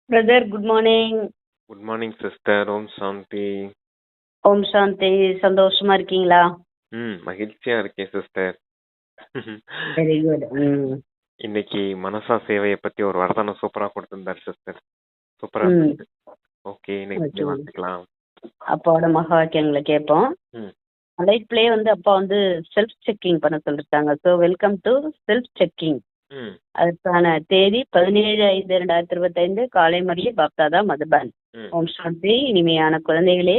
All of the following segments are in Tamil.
Brother good morning. Good morning sister. Om Shanti. Om Shanti. சந்தோஷமா இருக்கீங்களா? மகிழ்ச்சியா இருக்கேன் சிஸ்டர். Very good. இன்னைக்கு மனசா சேவையை பத்தி ஒரு வரதானம் சூப்பரா கொடுத்திருந்தார் சிஸ்டர். சூப்பரா ம் இருந்துச்சு. ஓகே, இன்னைக்கு ஓகே. வாசிக்கலாம். அப்பாவோட மகா வாக்கியங்களை கேட்போம். ம் லைஃப்லயே அப்பா செல்ஃப் செக்கிங் பண்ண சொல்லிருக்காங்க. So welcome to self checking. ம் அதுக்கான தேதி 17/5/2025 காலை மரியே பாப்தாதா மதுபான். ம் ஓம் சாந்தி. இனிமையான குழந்தைகளே,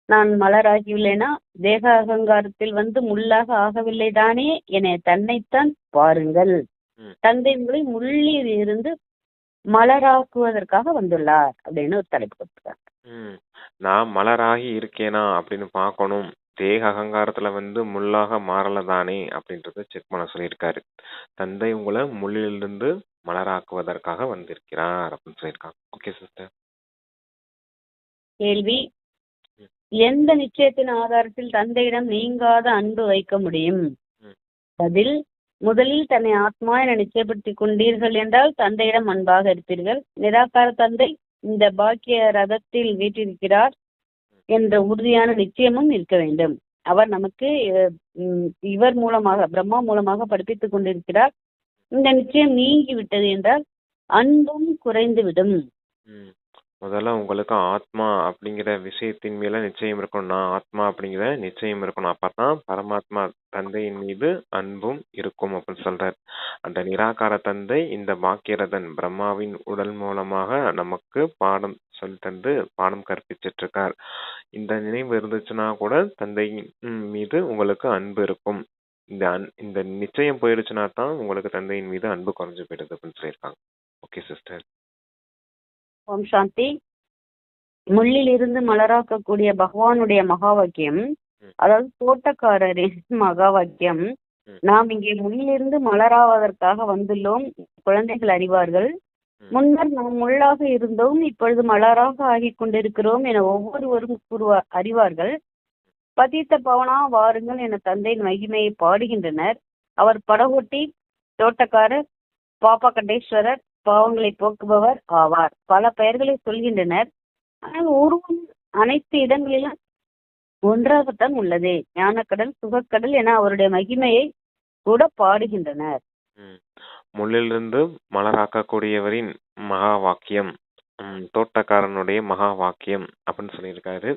நான் மலராகியுள்ளேனா தேக அகங்காரத்தில் முள்ளாக ஆகவில்லை தானே என தன்னைத்தான் பாருங்கள். ம் தந்தை உங்களை முள்ளில் இருந்து மலராக்குவதற்காக வந்துள்ளார் அப்படின்னு ஒரு தலைப்பு கொடுத்துருக்காங்க. ம் நான் மலராகி இருக்கேனா அப்படின்னு பார்க்கணும். தேக அகங்காரத்துல முள்ளாக மாறல தானே அப்படின்றத செக் பண்ண சொல்லியிருக்காரு. தந்தை உங்களை முள்ளிலிருந்து மலராக்குவதற்காக வந்திருக்கிறார் அப்படின்னு சொல்லியிருக்காங்க. Okay sister. கேள்வி: ம் எந்த நிச்சயத்தின் ஆதாரத்தில் தந்தையிடம் நீங்காத அன்பு வைக்க முடியும்? ம் பதில்: முதலில் தன்னை ஆத்மா என நிச்சயப்படுத்திக் கொண்டீர்கள் என்றால் தந்தையிடம் அன்பாக இருப்பீர்கள். நிராகார தந்தை இந்த பாக்கிய ரதத்தில் வீற்றிருக்கிறார் என்ற உறுதியான நிச்சயமும் இருக்க வேண்டும். அவர் நமக்கு இவர் மூலமாக, பிரம்மா மூலமாக படிப்பித்துக் கொண்டிருக்கிறார். இந்த நிச்சயம் நீங்கிவிட்டது என்றால் அன்பும் குறைந்துவிடும். ம் முதல்ல உங்களுக்கு ஆத்மா அப்படிங்கிற விஷயத்தின் மேல நிச்சயம் இருக்கணும். நான் ஆத்மா அப்படிங்கிற நிச்சயம் இருக்கணும். அப்பதான் பரமாத்மா தந்தையின் மீது அன்பும் இருக்கும் அப்படின்னு சொல்றார். அந்த நிராகார தந்தை இந்த பாக்கியரதன் பிரம்மாவின் உடல் மூலமாக நமக்கு பாடம் சொல்லி தந்து பாடம் கற்பிச்சிட்டு இருக்கார். இந்த நினைவு இருந்துச்சுன்னா கூட தந்தையின் மீது உங்களுக்கு அன்பு இருக்கும். இந்த நிச்சயம் போயிடுச்சுன்னா தான் உங்களுக்கு தந்தையின் மீது அன்பு குறைஞ்சு போயிடுது அப்படின்னு சொல்லியிருக்காங்க. Okay sister. ஓம் சாந்தி. முள்ளில் இருந்து மலராக்கக்கூடிய பகவானுடைய மகா வாக்கியம், அதாவது தோட்டக்காரரின் மகா வாக்கியம். நாம் இங்கே முள்ளிலிருந்து மலராவதற்காக வந்துள்ளோம். குழந்தைகள் அறிவார்கள். முன்னர் நாம் முள்ளாக இருந்தோம், இப்பொழுது மலராக ஆகிக் கொண்டிருக்கிறோம் என ஒவ்வொருவரும் அறிவார்கள். பதித்த பவனா வாருங்கள் என தந்தையின் மகிமையை பாடுகின்றனர். அவர் படகோட்டி, தோட்டக்காரர், பாப்பா கண்டேஸ்வரர், பாவங்களை போக்குபவர் ஆவார். பல பெயர்களை சொல்கின்றனர். ஆனால் உருவம் அனைத்து இடங்களிலும் ஒன்றாகத்தான் உள்ளது. ஞானக்கடல், சுகக்கடல் என அவருடைய மகிமையை கூட பாடுகின்றனர். முள்ளிலிருந்து மலராக்கக்கூடியவரின் மகா வாக்கியம், தோட்டக்காரனுடைய மகா வாக்கியம் அப்படின்னு சொல்லியிருக்காரு.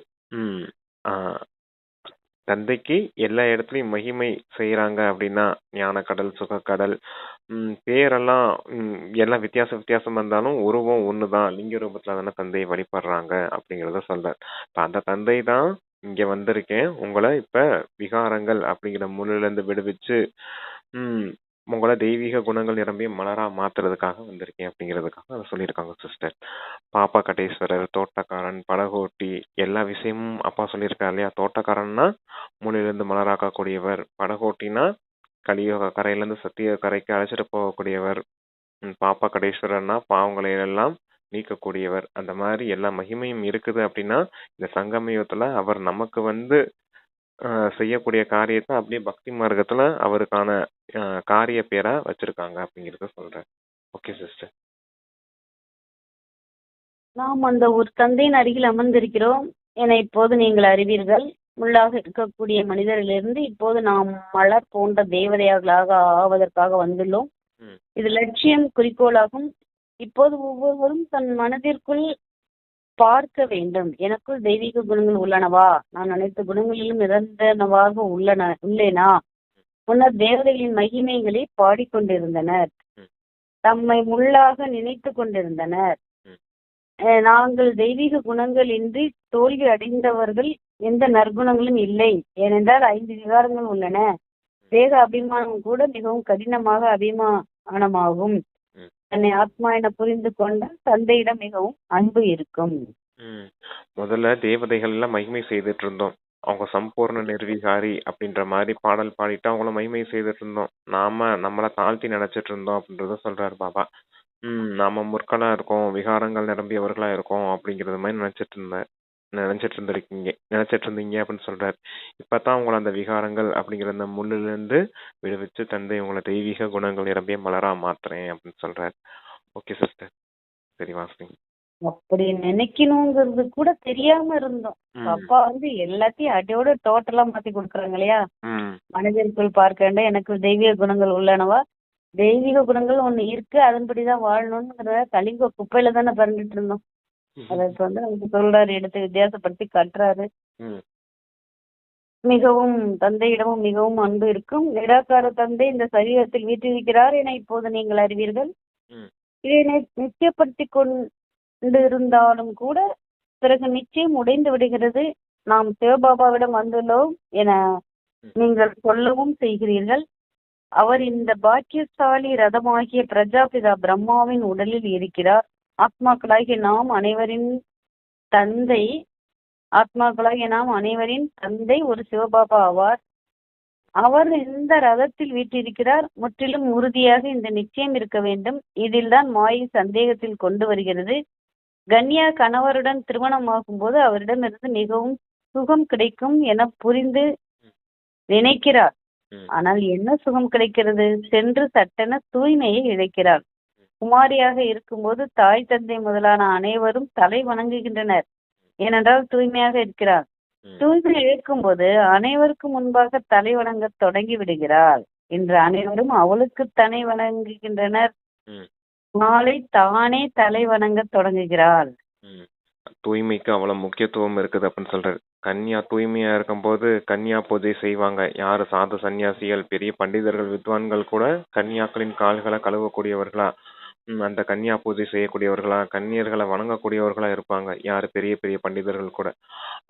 தந்தைக்கு எல்லா இடத்துலயும் மகிமை செய்யறாங்க அப்படின்னா ஞானக்கடல், சுகக்கடல், பேரெல்லாம் எல்லாம் வித்தியாசமா இருந்தாலும் உருவம் ஒண்ணுதான். லிங்க ரூபத்துல தானே தந்தையை வழிபடுறாங்க அப்படிங்கிறத சொல்ற. இப்ப அந்த தந்தை தான் இங்க வந்திருக்கேன், உங்களை இப்ப விகாரங்கள் அப்படிங்கிற முள்ளில இருந்து விடுவிச்சு உங்களை தெய்வீக குணங்கள் நிரம்பிய மலரா மாத்துறதுக்காக வந்திருக்கேன் அப்படிங்கிறதுக்காக அதை சொல்லியிருக்காங்க சிஸ்டர். பாப்பா கட்டேஸ்வரர், தோட்டக்காரன், படகோட்டி, எல்லா விஷயமும் அப்பா சொல்லியிருக்காரு இல்லையா. தோட்டக்காரன்னா மூலையிலிருந்து மலராக்கக்கூடியவர், படகோட்டினா கலியோக கரையிலிருந்து சத்திய கரைக்கு அழைச்சிட்டு போகக்கூடியவர், பாப்பா கடேஸ்வரர்னா பாவங்களை எல்லாம் நீக்கக்கூடியவர். அந்த மாதிரி எல்லா மகிமையும் இருக்குது அப்படின்னா இந்த சங்கமயுகத்துல அவர் நமக்கு செய்யக்கூடிய காரியத்தை அப்படியே பக்தி மார்க்கத்துல அவருக்கான காரிய பேரா வச்சிருக்காங்க அப்படிங்கறத சொல்றேன். Okay sister. நாம் அந்த ஒரு தந்தையின் அருகில் அமர்ந்திருக்கிறோம் என இப்போது நீங்கள் அறிவீர்கள். முள்ளாக இருக்கக்கூடிய மனிதரிலிருந்து இப்போது நாம் மலர் போன்ற தேவதைகளாக ஆவதற்காக வந்துள்ளோம். இது லட்சியம், குறிக்கோளாகும். இப்போது ஒவ்வொருவரும் தன் மனதிற்குள் பார்க்க வேண்டும், எனக்குள் தெய்வீக குணங்கள் உள்ளனவா? நான் அனைத்து குணங்களிலும் நிரந்தரமாக உள்ளேனா? முன்னர் தேவதைகளின் மகிமைகளை பாடிக்கொண்டிருந்தனர், தம்மை முள்ளாக நினைத்து கொண்டிருந்தனர். நாங்கள் தெய்வீக குணங்கள் இன்றி தோல்வி அடைந்தவர்கள். எந்த நற்குணங்களும் இல்லை, ஏனென்றால் 5 விகாரங்கள் உள்ளன. தேக அபிமானம் கூட மிகவும் கடினமாக அபிமானமாகும். தன்னை ஆத்மா என புரிந்து கொண்டால் தந்தையிடம் மிகவும் அன்பு இருக்கும். முதல்ல தேவதைகள் எல்லாம் மகிமை செய்துட்டு இருந்தோம். அவங்க சம்பூர்ண நிர்வீகாரி அப்படின்ற மாதிரி பாடல் பாடிட்டு அவங்கள மகிமை செய்துட்டு இருந்தோம். நம்மளை தாழ்த்தி நினைச்சிட்டு இருந்தோம் அப்படின்றத சொல்றாரு பாபா. நாம முற்களா இருக்கோம், விகாரங்கள் நிரம்பியவர்களா இருக்கோம் அப்படிங்கறது மாதிரி நினைச்சிட்டு இருந்தீங்க அப்படின்னு சொல்றாரு. இப்பதான் உங்களை அந்த விகாரங்கள் அப்படிங்கிற அந்த முள்ளில இருந்து விடுவிச்சு தந்தை உங்களை தெய்வீக குணங்கள் நிரம்பிய மலரா மாத்துறேன் அப்படின்னு சொல்றாரு. Okay sister. சரி வாசிங்க. அப்படி நினைக்கணுங்கிறது கூட தெரியாம இருந்தோம். ம். அப்பா எல்லாத்தையும் அடியோட டோட்டலா மாத்தி கொடுக்குறாங்க இல்லையா? ம். மனிதருக்குள் பார்க்க வேண்டும் எனக்கு தெய்வீக குணங்கள் உள்ளனவா? தெய்வீக குணங்கள் ஒண்ணு இருக்கு, அதன்படிதான் வாழணும்ங்கிற கலிங்க குப்பையில தானே பிறந்துட்டு இருந்தோம். அதை இப்ப நமக்கு சொல்றாரு, எடுத்து வித்தியாசப்படுத்தி கட்டுறாரு. ம். மிகவும் தந்தையிடமும் மிகவும் அன்பு இருக்கும். நிராகார தந்தை இந்த சரீரத்தில் வீற்றிருக்கிறார் என இப்போது நீங்கள் அறிவீர்கள். ம். இதை நிச்சயப்படுத்தி கொண்டிருந்தாலும் கூட பிறகு நிச்சயம் உடைந்து விடுகிறது. நாம் சிவபாபாவிடம் வந்துள்ளோம் என நீங்கள் சொல்லவும் செய்கிறீர்கள். அவர் இந்த பாக்கியசாலி ரதமாகிய பிரஜாபிதா பிரம்மாவின் உடலில் இருக்கிறார். ஆத்மாக்களாகிய நாம் அனைவரின் தந்தை ஒரு சிவபாபா ஆவார். அவர் இந்த ரதத்தில் வீற்றிருக்கிறார். முற்றிலும் உறுதியாக இந்த நிச்சயம் இருக்க வேண்டும். இதில்தான் மாயை சந்தேகத்தில் கொண்டு வருகிறது. கன்யா கணவருடன் திருமணமாகும் போது அவரிடமிருந்து மிகவும் சுகம் கிடைக்கும் என புரிந்து நினைக்கிறார். ஆனால் என்ன சுகம் கிடைக்கிறது? சென்று சட்டென தூய்மையை இழைக்கிறார். குமாரியாக இருக்கும்போது தாய் தந்தை முதலான அனைவரும் தலை வணங்குகின்றனர், ஏனென்றால் தூய்மையாக இருக்கிறார். தூய்மை இழக்கும் போது அனைவருக்கும் முன்பாக தலை வணங்க தொடங்கி விடுகிறார். இன்று அனைவரும் அவளுக்கு தலை வணங்குகின்றனர். நாளை தானே தலை வணங்க தொடங்குகிறாள். தூய்மைக்கு அவ்வளவு முக்கியத்துவம் இருக்குது அப்படின்னு சொல்றாரு. கன்யா தூய்மையா இருக்கும்போது கன்யா பூஜை செய்வாங்க. யாரு சாது சன்னியாசிகள், பெரிய பண்டிதர்கள், வித்வான்கள் கூட கன்யாக்களின் கால்களை கழுவக்கூடியவர்களா, அந்த கன்யா பூஜை செய்யக்கூடியவர்களா, கன்னியர்களை வணங்கக்கூடியவர்களா இருப்பாங்க. யாரு பெரிய பெரிய பண்டிதர்கள் கூட.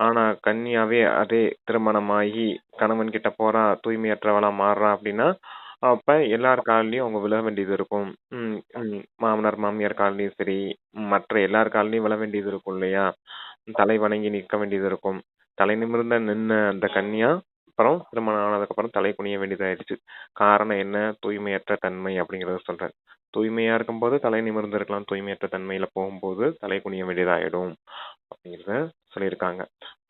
ஆனா கன்யாவே அதே திருமணமாகி கணவன் கிட்ட போறா, தூய்மையற்றவளா மாறுறா அப்படின்னா அப்ப எல்லார் கால்லயும் அவங்க விழ வேண்டியது இருக்கும். மாமனார் மாமியார் கால்லயும் சரி, மற்ற எல்லார் கால்லயும் விழ வேண்டியது இருக்கும் இல்லையா? தலை வணங்கி நிற்க வேண்டியது இருக்கும். தலை நிமிர்ந்த நின்ன அந்த கன்யா அப்புறம் திருமணம் ஆனதுக்கு அப்புறம் தலை குனிய வேண்டியதாயிடுச்சு. காரணம் என்ன? தூய்மையற்ற தன்மை அப்படிங்கறத சொல்றாரு. தூய்மையா இருக்கும்போது தலை நிமிர்ந்து இருக்கலாம், தூய்மையற்ற தன்மையில போகும்போது தலை குனிய வேண்டியதாயிடும் அப்படிங்கிறத சொல்லியிருக்காங்க.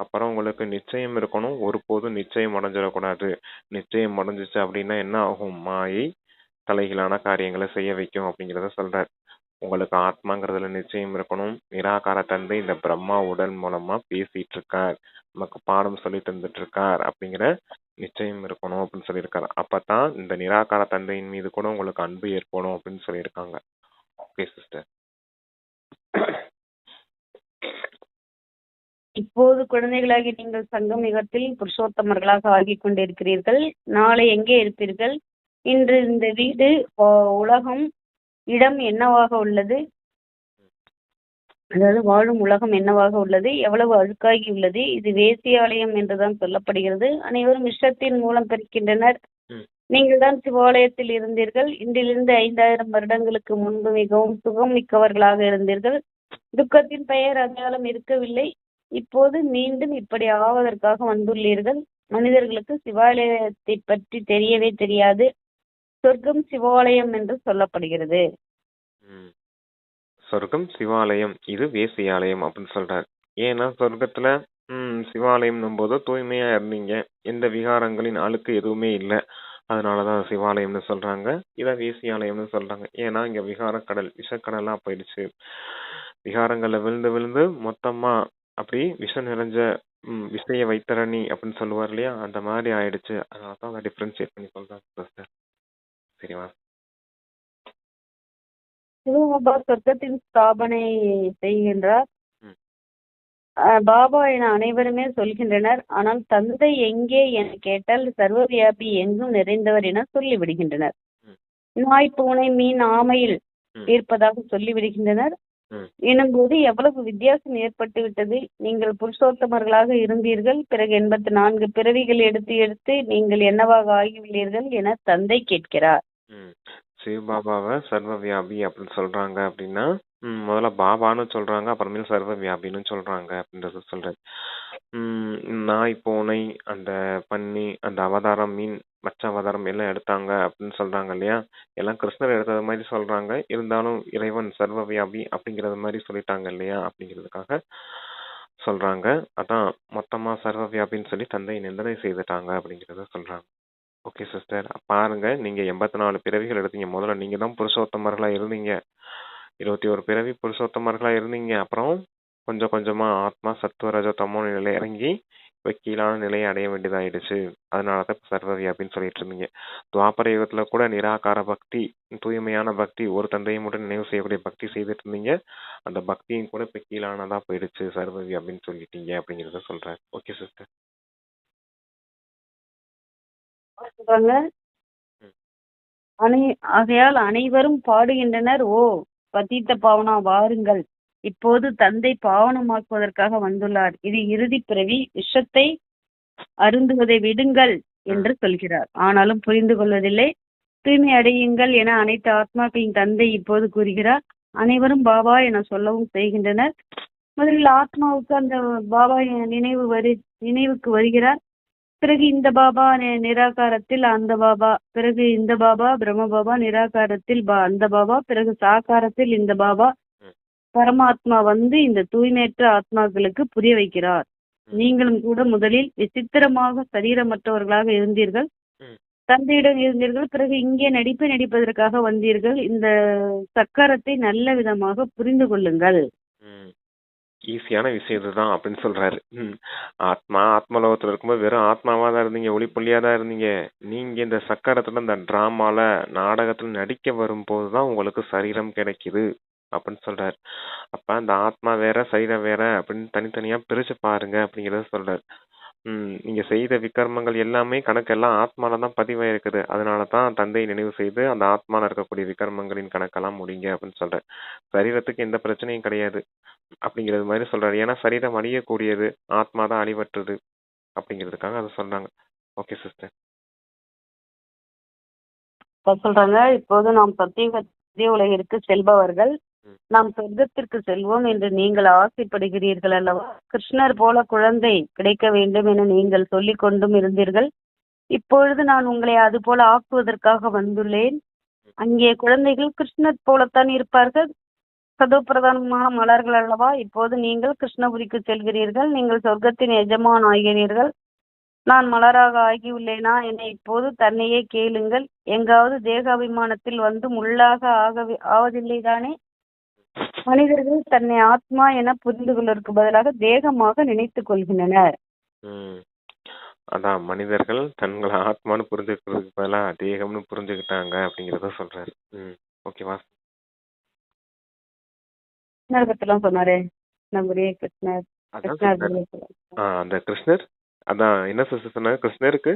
அப்புறம் உங்களுக்கு நிச்சயம் இருக்கணும், ஒருபோதும் நிச்சயம் அடைஞ்சிடக்கூடாது. நிச்சயம் அடைஞ்சிச்சு அப்படின்னா என்ன ஆகும்? மாயை தலைகீழான காரியங்களை செய்ய வைக்கும் அப்படிங்கிறத சொல்றாரு. உங்களுக்கு ஆத்மாங்கிறதுல நிச்சயம் இருக்கணும். நிராகார தந்தை இந்த பிரம்மா உடல் மூலமா பேசிட்டு இருக்கார், நமக்கு பாடம் சொல்லி தந்துட்டு இருக்கார் அப்படிங்கிற நிச்சயம் இருக்கணும் அப்படின்னு சொல்லியிருக்காரு. அப்பதான் இந்த நிராகார தந்தையின் மீது கூட உங்களுக்கு அன்பு ஏற்படும் அப்படின்னு சொல்லியிருக்காங்க. Okay sister. இப்போது குழந்தைகளாகி நீங்கள் சங்கமிகத்தில் புருஷோத்தமர்களாக ஆகிக் கொண்டிருக்கிறீர்கள். நாளை எங்கே இருப்பீர்கள்? இன்று இந்த வீடு, உலகம், இடம் என்னவாக உள்ளது? அதாவது வாழும் உலகம் என்னவாக உள்ளது? எவ்வளவு அழுக்காகி உள்ளது? இது வேசியாலயம் என்றுதான் சொல்லப்படுகிறது. அனைவரும் விஷத்தின் மூலம் பிறக்கின்றனர். நீங்கள் தான் சிவாலயத்தில் இருந்தீர்கள். இன்றிலிருந்து 5000 வருடங்களுக்கு முன்பு மிகவும் சுகம் மிக்கவர்களாக இருந்தீர்கள். துக்கத்தின் பெயர் அடையாளம் இருக்கவில்லை. இப்போது மீண்டும் இப்படி ஆவதற்காக வந்துள்ளீர்கள். மனிதர்களுக்கு சிவாலயத்தை பற்றி தெரியவே தெரியாது. சொர்க்கம் சிவாலயம் என்று சொல்லப்படுகிறது. சொர்க்கம் சிவாலயம், இது வேசியாலயம் அப்படின்னு சொல்றாரு. ஏன்னா சொர்க்கத்துல சிவாலயம் போது தூய்மையா இருந்தீங்க, எந்த விகாரங்களின் அழுக்கு எதுவுமே இல்லை, அதனாலதான் சிவாலயம்னு சொல்றாங்க. இதை வேசியாலயம்னு சொல்றாங்க. ஏன்னா இங்க விகாரக்கடல், விஷக்கடலா போயிடுச்சு. விகாரங்கள்ல விழுந்து விழுந்து மொத்தமா அப்படி விஷம் நிறைஞ்ச விஷய வைத்தரணி அப்படின்னு சொல்லுவார் இல்லையா, அந்த மாதிரி ஆயிடுச்சு. அதனாலதான் அதை டிஃபரன்ஷியேட் பண்ணி சொல்றாங்க. சரிவா? சிவபாபா சொர்க்கத்தின் ஸ்தாபனை செய்கின்றார். பாபா என அனைவருமே சொல்கின்றனர். ஆனால் தந்தை எங்கே என கேட்டால் சர்வ வியாபி எங்கும் நிறைந்தவர் என சொல்லிவிடுகின்றனர். நாய், பூனை, மீன், ஆமையில் இருப்பதாக சொல்லிவிடுகின்றனர். எனும்போது எவ்வளவு வித்தியாசம் ஏற்பட்டு விட்டது. நீங்கள் புருஷோத்தமர்களாக இருந்தீர்கள், பிறகு 84 பிறவிகள் எடுத்து எடுத்து நீங்கள் என்னவாக ஆகியுள்ளீர்கள் என தந்தை கேட்கிறார். சிவபாபாவை சர்வ வியாபி அப்படின்னு சொல்றாங்க அப்படின்னா முதல்ல பாபான்னு சொல்றாங்க, அப்புறமேல சர்வ வியாபின்னு சொல்றாங்க அப்படின்றது சொல்றாரு. நாய், பூனை, அந்த பன்னி, அந்த அவதாரம், மீன், மற்ற அவதாரம் எல்லாம் எடுத்தாங்க அப்படின்னு சொல்றாங்க இல்லையா, எல்லாம் கிருஷ்ணர் எடுத்தது மாதிரி சொல்றாங்க. இருந்தாலும் இறைவன் சர்வ வியாபி அப்படிங்கறது மாதிரி சொல்லிட்டாங்க இல்லையா, அப்படிங்கிறதுக்காக சொல்றாங்க. அதான் மொத்தமா சர்வ வியாபின்னு சொல்லி தந்தை நிந்தனை செய்துட்டாங்க அப்படிங்கறத சொல்றாங்க. ஓகே சிஸ்டர், பாருங்க, நீங்க 84 பிறவிகள் எடுத்தீங்க. முதல்ல நீங்க தான் புருஷோத்தமர்களா இருந்தீங்க. 21 பிறவி புருஷோத்தமர்களா இருந்தீங்க. அப்புறம் கொஞ்சம் கொஞ்சமா ஆத்மா சத்துவ ரஜோ தமோ நிலை இறங்கி இப்ப கீழான நிலையை அடைய வேண்டியதாயிடுச்சு. அதனாலதான் இப்ப சர்வவியாபின்னு சொல்லிட்டு இருந்தீங்க. துவாபர யுகத்துல கூட நிராகார பக்தி, தூய்மையான பக்தி, ஒரு தந்தையை மட்டும் நினைவு செய்யக்கூடிய பக்தி செய்துட்டு இருந்தீங்க. அந்த பக்தியும் கூட இப்ப கீழானதா போயிடுச்சு சர்வவியாபின்னு சொல்லிட்டீங்க அப்படிங்கறத சொல்றேன். Okay sister. சொல்றாங்க, ம். ஆகையால் அனைவரும் பாடுகின்றனர், ஓ பதீத்த பாவனா வாருங்கள், இப்போது தந்தை பாவனமாக்குவதற்காக வந்துள்ளார். இது இறுதி பிறவி, விஷத்தை அருந்துவதை விடுங்கள் என்று சொல்கிறார். ஆனாலும் புரிந்து கொள்வதில்லை. தூய்மை அடையுங்கள் என அனைத்து ஆத்மாக்களின் தந்தை இப்போது கூறுகிறார். அனைவரும் பாபா என சொல்லவும் செய்கின்றனர். முதலில் ஆத்மாவுக்கு அந்த பாபா நினைவுக்கு வருகிறார். பிறகு இந்த பாபா நிராகாரத்தில் அந்த பாபா, பிறகு இந்த பாபா பிரம்ம பாபா, நிராகாரத்தில் அந்த பாபா, பிறகு சாகாரத்தில் இந்த பாபா பரமாத்மா வந்து இந்த தூய்மையற்ற ஆத்மாக்களுக்கு புரிய வைக்கிறார். நீங்களும் கூட முதலில் விசித்திரமாக சரீரமற்றவர்களாக இருந்தீர்கள், தந்தையிடம் இருந்தீர்கள், பிறகு இங்கே நடிப்பதற்காக வந்தீர்கள். இந்த சக்கரத்தை நல்ல விதமாக புரிந்து கொள்ளுங்கள். ஈஸியான விஷயம் இதுதான் அப்படின்னு சொல்றாரு. ஆத்மலோகத்துல இருக்கும்போது வெறும் ஆத்மாவா தான் இருந்தீங்க, ஒளிப்புள்ளியா தான் இருந்தீங்க. நீங்க இந்த சக்கரத்துல இந்த டிராமால நாடகத்துல நடிக்க வரும்போதுதான் உங்களுக்கு சரீரம் கிடைக்குது அப்படின்னு சொல்றாரு. அப்ப அந்த ஆத்மா வேற சரீரம் வேற அப்படின்னு தனித்தனியா பிரிச்சு பாருங்க அப்படிங்கறத சொல்றாரு. நீங்க செய்த விகர்மங்கள் எல்லாமே கணக்கெல்லாம் ஆத்மால தான் பதிவாயிருக்குது. அதனாலதான் தந்தை நினைவு செய்து அந்த ஆத்மால இருக்கக்கூடிய விகர்மங்களின் கணக்கெல்லாம் முடிங்க அப்படின்னு சொல்றாரு. சரீரத்துக்கு எந்த பிரச்சனையும் கிடையாது அப்படிங்கிறது மாதிரி சொல்றாரு. ஏன்னா சரீரம் அழியக்கூடியது, ஆத்மா தான் அழிவற்றது அப்படிங்கிறதுக்காக அதை சொல்றாங்க. Okay sister. சொல்றாங்க, இப்போது நாம் சத்திய உலகிற்கு செல்பவர்கள், நாம் சொர்க்கத்திற்கு செல்வோம் என்று நீங்கள் ஆசைப்படுகிறீர்கள் அல்லவா? கிருஷ்ணர் போல குழந்தை கிடைக்க வேண்டும் என நீங்கள் சொல்லிக் கொண்டும் இருந்தீர்கள். இப்பொழுது நான் உங்களை அது போல ஆக்குவதற்காக வந்துள்ளேன். அங்கே குழந்தைகள் கிருஷ்ணர் போலத்தான் இருப்பார்கள், சதோ பிரதானமான மலர்கள் அல்லவா? இப்போது நீங்கள் கிருஷ்ணபுரிக்கு செல்கிறீர்கள், நீங்கள் சொர்க்கத்தின் எஜமான் ஆகிறீர்கள். நான் மலராக ஆகியுள்ளேனா என இப்போது தன்னையே கேளுங்கள். எங்காவது தேகாபிமானத்தில் வந்து முள்ளாக ஆவதில்லைதானே? மனிதர்கள் தன்னை ஆத்மா என புரிந்து கொள்வதற்கு பதிலாக தேகமாக நினைத்துக் கொள்கின்றனர். அதான் மனிதர்கள் தங்களை ஆத்மான்னு புரிஞ்சுக்கிறதுக்கு பதிலாக தேகம்னு புரிஞ்சுக்கிட்டாங்க அப்படிங்கிறத சொல்றாரு. ஓகேவா? கிருஷ்ணர் பத்திலாம் சொன்னாரே, கிருஷ்ணர். அந்த கிருஷ்ணர் அதான் என்ன சொன்னாரு கிருஷ்ணருக்கு?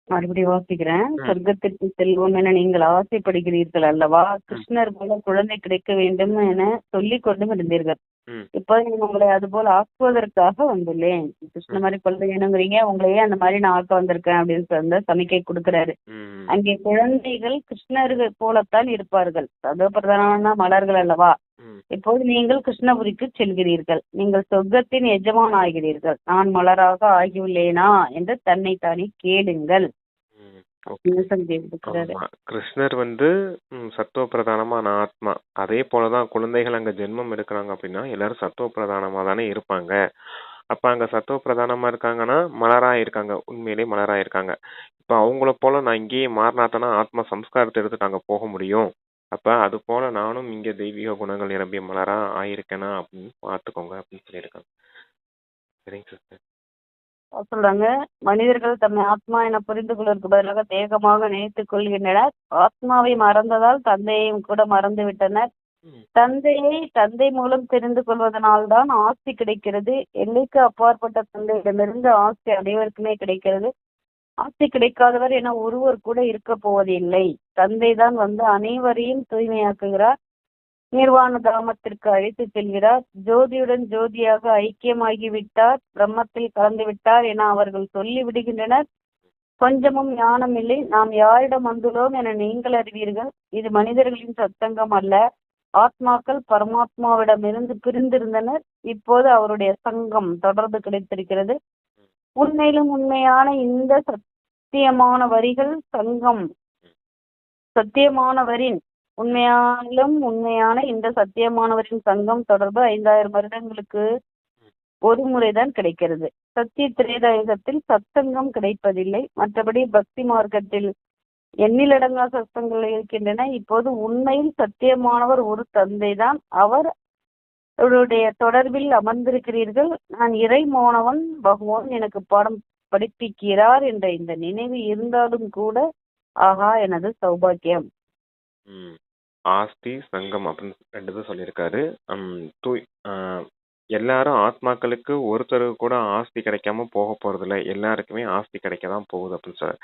மறுபடியும் வாசிக்கிறேன். சொர்க்கத்திற்கு செல்வோம் என நீங்கள் ஆசைப்படுகிறீர்கள் அல்லவா? கிருஷ்ணர் போல குழந்தை கிடைக்க வேண்டும் என சொல்லிக் கொண்டும் இருந்தீர்கள். இப்ப உங்களை அது போல ஆக்குவதற்காக வந்துள்ளேன். கிருஷ்ண மாதிரி குழந்தை வேணுங்கிறீங்க, உங்களையே அந்த மாதிரி நான் ஆக்க வந்திருக்கேன் அப்படின்னு சொல்ல சமிக்கை கொடுக்கிறாரு. அங்கே குழந்தைகள் கிருஷ்ணர்கள் போலத்தான் இருப்பார்கள், சதோ பிரதான மலர்கள் அல்லவா? இப்போது நீங்கள் கிருஷ்ணபுரிக்கு செல்கிறீர்கள், நீங்கள் சொர்க்கத்தின் எஜமான் ஆகிறீர்கள். நான் மலராக ஆகியுள்ளேனா என்று தன்னை தானே கேளுங்கள். கிருஷ்ணர் வந்து சத்துவ பிரதானமான ஆத்மா. அதே போலதான் குழந்தைகள் அங்க ஜென்மம் எடுக்கிறாங்க அப்படின்னா எல்லாரும் சத்துவ பிரதானமா தானே இருப்பாங்க. அப்ப அங்க சத்துவ பிரதானமா இருக்காங்கன்னா மலரா இருக்காங்க, உண்மையிலேயே மலரா இருக்காங்க. இப்ப அவங்கள போல நான் இங்கேயே மாறினாத்தானா ஆத்மா சம்ஸ்காரத்தை எடுத்துட்டு அங்க போக முடியும். அப்ப அது போல நானும் இங்க தெய்வீக குணங்கள் நிரம்பிய மலரா ஆயிருக்கேனா அப்படின்னு பார்த்துக்கோங்க அப்படின்னு சொல்லியிருக்காங்க. சரிங்க சிஸ்டர். சொல்றாங்க, மனிதர்கள் தம்மை ஆத்மா என புரிந்து கொள்வதற்கு பதிலாக தேகமாக நினைத்துக் கொள்கின்றனர். ஆத்மாவை மறந்ததால் தந்தையையும் கூட மறந்து விட்டனர். தந்தையை தந்தை மூலம் தெரிந்து கொள்வதனால்தான் ஆஸ்தி கிடைக்கிறது. எல்லைக்கு அப்பாற்பட்ட தந்தையிடமிருந்து ஆஸ்தி அனைவருக்குமே கிடைக்கிறது. ஆஸ்தி கிடைக்காதவர் என ஒருவர் கூட இருக்க போவதில்லை. தந்தை தான் வந்து அனைவரையும் தூய்மையாக்குகிறார், நிர்வாண தாமத்திற்கு அழைத்து செல்கிறார். ஜோதியுடன் ஜோதியாக ஐக்கியமாகி விட்டார், பிரம்மத்தில் கலந்து விட்டார் என அவர்கள் சொல்லி விடுகின்றனர். கொஞ்சமும் ஞானம் இல்லை. நாம் யாரிடம் வந்துள்ளோம் என நீங்கள் அறிவீர்கள். இது மனிதர்களின் சத்தங்கம் அல்ல. ஆத்மாக்கள் பரமாத்மாவிடமிருந்து பிரிந்திருந்தனர். இப்போது அவருடைய சங்கம் தொடர்பு கிடைத்திருக்கிறது. உண்மையிலும் உண்மையான இந்த சத்தியமான வரிகள் சங்கம், சத்தியமானவரின் உண்மையாலும் உண்மையான இந்த சத்தியமானவரின் சங்கம் தொடர்பு 5000 வருடங்களுக்கு ஒரு முறைதான் கிடைக்கிறது. சத்திய திரேதாயுகத்தில் சத்சங்கம் கிடைப்பதில்லை. மற்றபடி பக்தி மார்க்கத்தில் எண்ணிலடங்கா சத்தங்கள் இருக்கின்றன. இப்போது உண்மையில் சத்தியமானவர் ஒரு தந்தை தான். அவருடைய தொடர்பில் அமர்ந்திருக்கிறீர்கள். நான் இறைமானவன், பகவான் எனக்கு பாடம் படிப்பிக்கிறார் என்ற இந்த நினைவு இருந்தாலும் கூட, ஆஹா எனது சௌபாக்கியம். ம். ஆஸ்தி சங்கம் அப்படின்னு ரெண்டு இது சொல்லியிருக்காரு. தூய் எல்லாரும் ஆத்மாக்களுக்கு ஒருத்தருக்கு கூட ஆஸ்தி கிடைக்காம போக போறதில்ல. எல்லாருக்குமே ஆஸ்தி கிடைக்க தான் போகுது அப்படின்னு சொல்றாரு.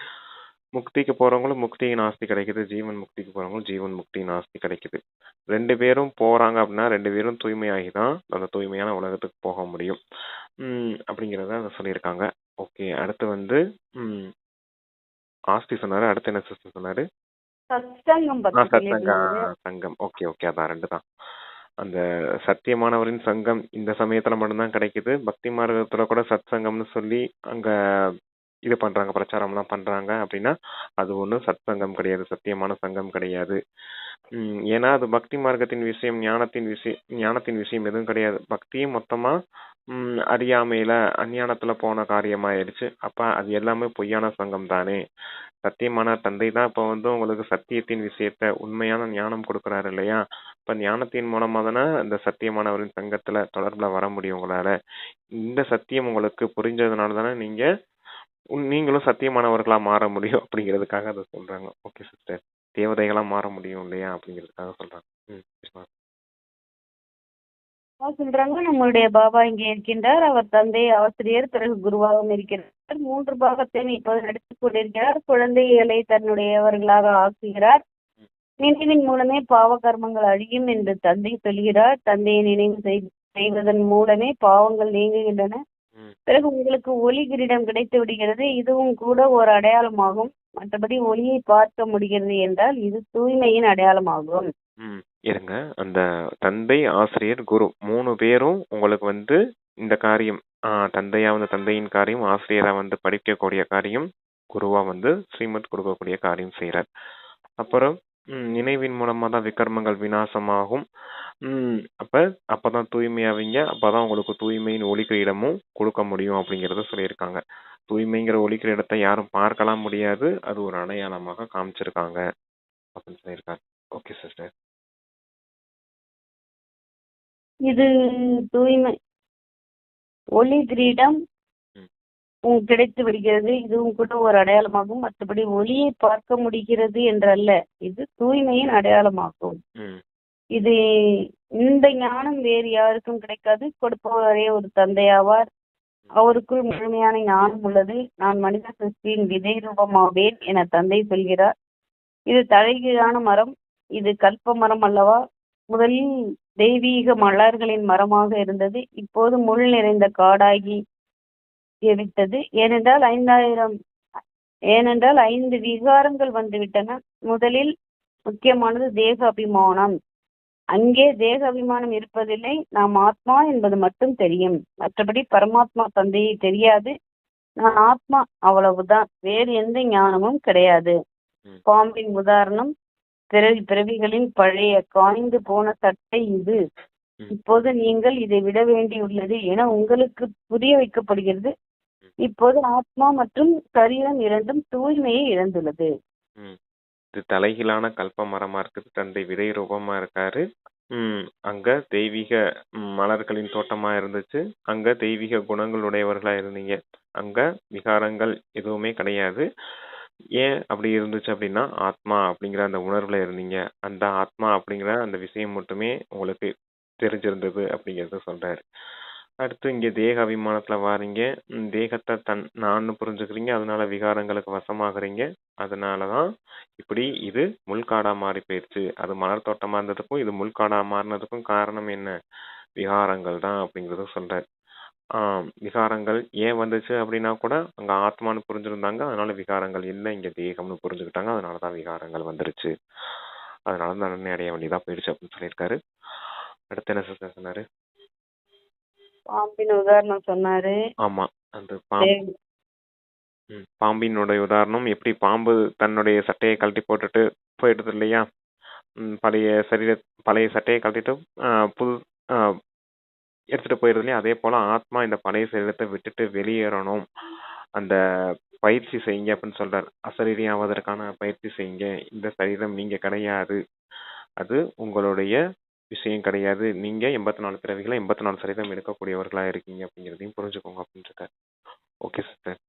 முக்திக்கு போறவங்களும் முக்தியின் ஆஸ்தி கிடைக்குது, ஜீவன் முக்திக்கு போறவங்களும் ஜீவன் முக்தியின் ஆஸ்தி கிடைக்குது. ரெண்டு பேரும் போறாங்க அப்படின்னா ரெண்டு பேரும் தூய்மையாகி தான் அந்த தூய்மையான உலகத்துக்கு போக முடியும். அப்படிங்கிறத அதை சொல்லியிருக்காங்க. ஓகே, அடுத்து வந்து ஆஸ்தி சொன்னாரு. அடுத்து என்ன சிஸ்டர் சொன்னாரு? சத்சங்கம் பத்தி சத்சங்க சொல்லியிருந்தாரு. சங்கம். ஓகே ஓகே, அதான் ரெண்டு தான். அந்த சத்தியமானவரின் சங்கம் இந்த சமயத்துல மட்டும்தான் கிடைக்குது. பக்தி மார்க்கத்துல கூட சத் சங்கம்னு சொல்லி அங்க இது பண்றாங்க, பிரச்சாரம்லாம் பண்றாங்க அப்படின்னா அது ஒன்றும் சத் சங்கம் கிடையாது, சத்தியமான சங்கம் கிடையாது. ஏன்னா அது பக்தி மார்க்கத்தின் விஷயம், ஞானத்தின் விஷயம் எதுவும் கிடையாது. பக்தியும் மொத்தமா அறியாமையில அஞ்ஞானத்துல போன காரியமாயிடுச்சு. அப்ப அது எல்லாமே பொய்யான சங்கம் தானே. சத்தியமான தந்தை தான் இப்ப வந்து உங்களுக்கு சத்தியத்தின் விஷயத்த உண்மையான ஞானம் கொடுக்கறாரு இல்லையா? இப்ப ஞானத்தின் மூலமா தானே இந்த சத்தியமானவரின் சங்கத்துல தொடர்புல வர முடியும் உங்களால. இந்த சத்தியம் உங்களுக்கு புரிஞ்சதுனால தானே நீங்களும் சத்தியமானவர்களா மாற முடியும் அப்படிங்கிறதுக்காக அதை சொல்றாங்க. ஓகே சிஸ்டர், தேவதைகளா மாற முடியும் இல்லையா அப்படிங்கிறதுக்காக சொல்றாங்க. சொல்றாங்க, நம்மளுடைய பாபா இங்கே இருக்கின்றார். அவர் தந்தை ஆசிரியர், பிறகு குருவாகவும் இருக்கிறார். 3 பாகத்தையும் இப்போது நடித்துக் கொண்டிருக்கிறார். குழந்தைகளை தன்னுடையவர்களாக ஆக்குகிறார். நினைவின் மூலமே பாவ கர்மங்கள் அழியும் என்று தந்தை சொல்கிறார். தந்தையை நினைவு செய்வதன் மூலமே பாவங்கள் நீங்குகின்றன. பிறகு உங்களுக்கு ஒளி கிரீடம் கிடைத்து விடுகிறது. இதுவும் கூட ஒரு அடையாளமாகும். மற்றபடி ஒளியை பார்க்க முடிகிறது என்றால் இது தூய்மையின் அடையாளமாகும். இருங்க, அந்த தந்தை ஆசிரியர் குரு 3 பேரும் உங்களுக்கு வந்து இந்த காரியம், தந்தையா வந்து தந்தையின் காரியம், ஆசிரியரா வந்து படிக்கக்கூடிய காரியம், குருவா வந்து ஸ்ரீமத் கொடுக்கக்கூடிய காரியம் செய்யறார். அப்புறம் நினைவின் மூலமா தான் விகர்மங்கள் விநாசமாகும். அப்பதான் தூய்மையாவீங்க. அப்பதான் உங்களுக்கு தூய்மையின் ஒளி கிரீடமும் கொடுக்க முடியும் அப்படிங்கறத சொல்லியிருக்காங்க. தூய்மைங்கிற ஒளி கிரீடத்தை யாரும் பார்க்கலாம் முடியாது, அது ஒரு அடையாளமாக காமிச்சிருக்காங்க அப்படின்னு சொல்லியிருக்காங்க. Okay sister. இது தூய்மை ஒளி கிரீடம் கிடைத்து விடுகிறது. இதுவும் கூட ஒரு அடையாளமாகும். மற்றபடி ஒளியை பார்க்க முடிகிறது என்றல்ல, இது தூய்மையின் அடையாளமாகும். இது இந்த ஞானம் வேறு யாருக்கும் கிடைக்காது. கொடுப்பவரே ஒரு தந்தையாவார். அவருக்குள் முழுமையான ஞானம் உள்ளது. நான் மனித சிருஷ்டியின் விதை ரூபமாவேன் என தந்தை சொல்கிறார். இது தலைகீழான மரம். இது கல்ப மரம் அல்லவா? முதலில் தெய்வீக மலர்களின் மரமாக இருந்தது. இப்போது முள் நிறைந்த காடாகி விட்டது. ஏனென்றால் 5 விகாரங்கள் வந்துவிட்டன. முதலில் முக்கியமானது தேக அபிமானம். அங்கே தேக அபிமானம் இருப்பதில்லை. நாம் ஆத்மா என்பது மட்டும் தெரியும். மற்றபடி பரமாத்மா தந்தையை தெரியாது. நான் ஆத்மா, அவ்வளவுதான். வேறு எந்த ஞானமும் கிடையாது. பாம்பின் உதாரணம், பிறவிகளின் பழைய காய்ந்து போன சட்டை இது. இப்போது நீங்கள் இதை விட வேண்டியுள்ளது என உங்களுக்கு புரிய வைக்கப்படுகிறது. இப்போது ஆத்மா மற்றும் சரீரம் இரண்டும் தூய்மையை இழந்துள்ளது. இது தலைகீழான கல்ப மரமா இருக்குது. தந்தை விதை ரூபமா இருக்காரு. அங்க தெய்வீக மலர்களின் தோட்டமா இருந்துச்சு. அங்க தெய்வீக குணங்களுடையவர்களா இருந்தீங்க. அங்க விகாரங்கள் எதுவுமே கிடையாது. ஏன் அப்படி இருந்துச்சு அப்படின்னா, ஆத்மா அப்படிங்கிற அந்த உணர்வுல இருந்தீங்க. அந்த ஆத்மா அப்படிங்கிற அந்த விஷயம் மட்டுமே உங்களுக்கு தெரிஞ்சிருந்தது அப்படிங்கறத சொல்றாரு. அடுத்து இங்க தேக அபிமானத்துல வாரீங்க. தேகத்தை நான் புரிஞ்சுக்கிறீங்க. அதனால விகாரங்களுக்கு வசமாகறீங்க. அதனாலதான் இப்படி இது முள்காடா மாறி போயிடுச்சு. அது மலர் தோட்டமா இருந்ததுக்கும் இது முள்காடா மாறினதுக்கும் காரணம் என்ன? விகாரங்கள் தான் அப்படிங்கறத சொல்றாரு. விகாரங்கள் ஏன் வந்துச்சு அப்படின்னா கூட அங்க ஆத்மான்னு புரிஞ்சிருந்தாங்க. அதனால விகாரங்கள் இல்லை, இங்க தேகம்னு புரிஞ்சுக்கிட்டாங்க. அதனாலதான் விகாரங்கள் வந்துருச்சு. அதனால நன்மை அடைய வேண்டியதா போயிடுச்சு அப்படின்னு சொல்லியிருக்காரு. அடுத்து என்ன சிஸ்டர் சொன்னாரு? பாம்பின் உதாரணம் சொன்னாரு. ஆமா, அந்த பாம்பினுடைய உதாரணம், எப்படி பாம்பு தன்னுடைய சட்டையை கழட்டி போட்டுட்டு போயிடுது இல்லையா? பழைய சட்டையை கழட்டிட்டு புது எடுத்துட்டு போயிடுது இல்லையா? அதே போல ஆத்மா இந்த பழைய சரீரத்தை விட்டுட்டு வெளியேறணும். அந்த பயிற்சி செய்யுங்க அப்படின்னு சொல்றார். அசரீரி ஆவதற்கான பயிற்சி செய்யுங்க. இந்த சரீரம் நீங்க கிடையாது. அது உங்களுடைய விஷயம் கிடையாது. நீங்க 84 பிறவிகளை 84 சரீரம் எடுக்கக்கூடியவர்களா இருக்கீங்க அப்படிங்கிறதையும் புரிஞ்சுக்கோங்க அப்படின்னு இருக்கார். Okay sister.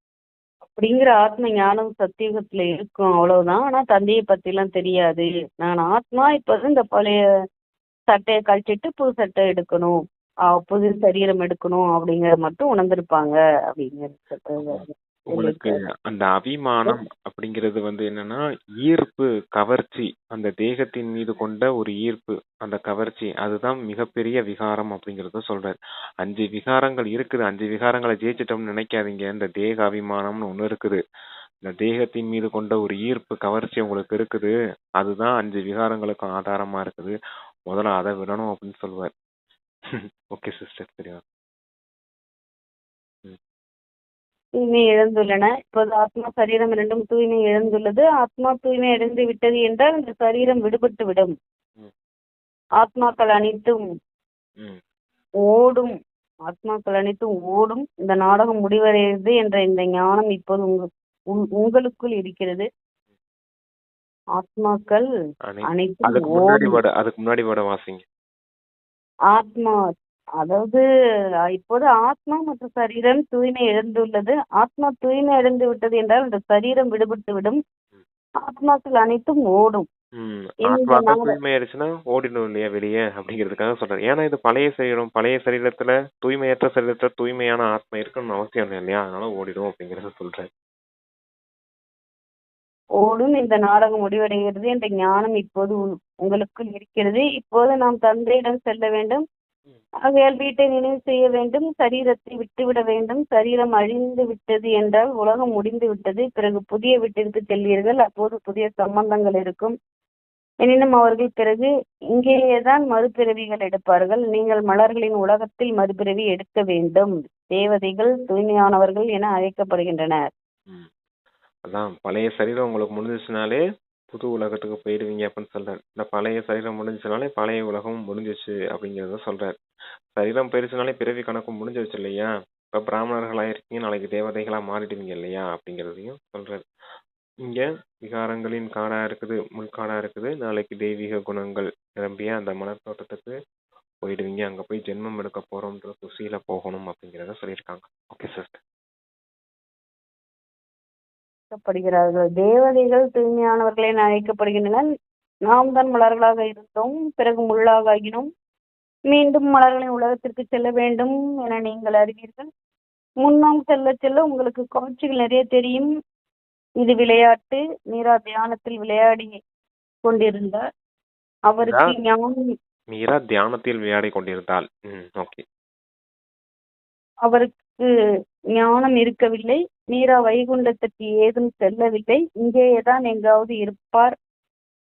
அப்படிங்கிற ஆத்ம ஞானம் சத்தியுகத்துல இருக்கும், அவ்வளவுதான். ஆனா தந்தையை பத்தி எல்லாம் தெரியாது. நான் ஆத்மா இப்போது இந்த பழைய சட்டையை கழிச்சிட்டு புது சட்டை எடுக்கணும், புது சரீரம் எடுக்கணும் அப்படிங்கறத மட்டும் உணர்ந்திருப்பாங்க அப்படிங்கிறது உங்களுக்கு சொல்லியிருக்காரு. அந்த அபிமானம் அப்படிங்கிறது என்னன்னா ஈர்ப்பு, கவர்ச்சி, அந்த தேகத்தின் மீது கொண்ட ஒரு ஈர்ப்பு, அந்த கவர்ச்சி, அதுதான் மிகப்பெரிய விகாரம் அப்படிங்கறத சொல்றாரு. 5 விகாரங்கள் இருக்குது. 5 விகாரங்களை ஜெயிச்சிட்டோம்னு நினைக்காதீங்க. இந்த தேக அபிமானம்னு ஒண்ணு இருக்குது. இந்த தேகத்தின் மீது கொண்ட ஒரு ஈர்ப்பு, கவர்ச்சி உங்களுக்கு இருக்குது. அதுதான் 5 விகாரங்களுக்கும் ஆதாரமா இருக்குது. முதல்ல அதை விடணும் அப்படின்னு சொல்லுவார். ஓகே சிஸ்டர், சரியா? ம். தூய்மை இழந்துள்ளன. இப்போது ஆத்மா சரீரம் இரண்டும் தூய்மை இழந்துள்ளது. ஆத்மா தூய்மை அடைந்து விட்டது என்றால் இந்த சரீரம் விடுபட்டு விடும். ம். ஆத்மாக்கள் அனைத்தும் ம். ஓடும். ஆத்மாக்கள் அனைத்தும் ஓடும். இந்த நாடகம் முடிவடைகிறது என்ற இந்த ஞானம் இப்போது உங்களுக்குள் இருக்கிறது. ஆத்மாக்கள் அனைத்தும் ஓடும். அதுக்கு முன்னாடி வட வாசிங்க. ஆத்மா, அதாவது இப்போது ஆத்மா மற்றும் சரீரம் தூய்மை இழந்துள்ளது. ஆத்மா தூய்மை அடைந்து விட்டது என்றால் இந்த சரீரம் விடுபட்டு விடும். ஆத்மாக்கள் அனைத்தும் ஓடும். தூய்மை ஆயிடுச்சுன்னா ஓடிடும் இல்லையா வெளியே அப்படிங்கிறதுக்காக சொல்றேன். ஏன்னா இது பழைய சரீரம். பழைய சரீரத்துல தூய்மையற்ற சரீரத்துல தூய்மையான ஆத்மா இருக்கணும்னு அவசியம் இல்லை இல்லையா? அதனால ஓடிடும் அப்படிங்கறத சொல்றேன். ஓடும். இந்த நாடகம் முடிவடைகிறது என்ற ஞானம் இப்போது உங்களுக்குள் இருக்கிறது. இப்போது நாம் தந்தையிடம் செல்ல வேண்டும். ஆகையால் வீட்டை நினைவு செய்ய வேண்டும். சரீரத்தை விட்டுவிட வேண்டும். சரீரம் அழிந்து விட்டது என்றால் உலகம் முடிந்து விட்டது. பிறகு புதிய வீட்டிற்கு செல்வீர்கள். அப்போது புதிய சம்பந்தங்கள் இருக்கும். எனினும் அவர்கள் பிறகு இங்கேயேதான் மறுபிறவிகள் எடுப்பார்கள். நீங்கள் மலர்களின் உலகத்தில் மறுபிறவி எடுக்க வேண்டும். தேவதைகள் தூய்மையானவர்கள் என அழைக்கப்படுகின்றனர். அதான் பழைய சரீரம் உங்களுக்கு முடிஞ்சிச்சுனாலே புது உலகத்துக்கு போயிடுவீங்க அப்படின்னு சொல்றாரு. இந்த பழைய சரீரம் முடிஞ்சிச்சுனாலே பழைய உலகம் முடிஞ்சிச்சு அப்படிங்கறத சொல்றாரு. சரீரம் போயிடுச்சுனாலே பிறவி கணக்கு முடிஞ்சிருச்சு இல்லையா? இப்ப பிராமணர்களா இருக்கீங்க, நாளைக்கு தேவதைகளா மாறிடுவீங்க இல்லையா அப்படிங்கறதையும் சொல்றாரு. இங்க விகாரங்களின் காடா இருக்குது, முள்காடா இருக்குது. நாளைக்கு தெய்வீக குணங்கள் நிரம்பிய அந்த மலர்தோட்டத்துக்கு போயிடுவீங்க. அங்க போய் ஜென்மம் எடுக்க போறோம்ன்ற குசியில போகணும் அப்படிங்கறத சொல்லியிருக்காங்க. Okay sister. தேவதைகள் தூய்மையானவர்கள் என அழைக்கப்படுகின்றனர். நாம் தான் மலர்களாக இருந்தோம், பிறகு முள்ளாக ஆகினோம். மீண்டும் மலர்களின் உலகத்திற்கு செல்ல வேண்டும் என நீங்கள் அறிவீர்கள். முன்னாம் செல்ல செல்ல உங்களுக்கு காட்சிகள் நிறைய தெரியும். இது விளையாட்டு. மீரா தியானத்தில் விளையாடி கொண்டிருந்தார். அவருக்கு ஞானம் மீரா தியானத்தில் விளையாடி கொண்டிருந்தாள். ஓகே. அவருக்கு ஞானம் இருக்கவில்லை. மீரா வைகுண்டத்திற்கு ஏதும் செல்லவில்லை. இங்கேயேதான் எங்காவது இருப்பார்.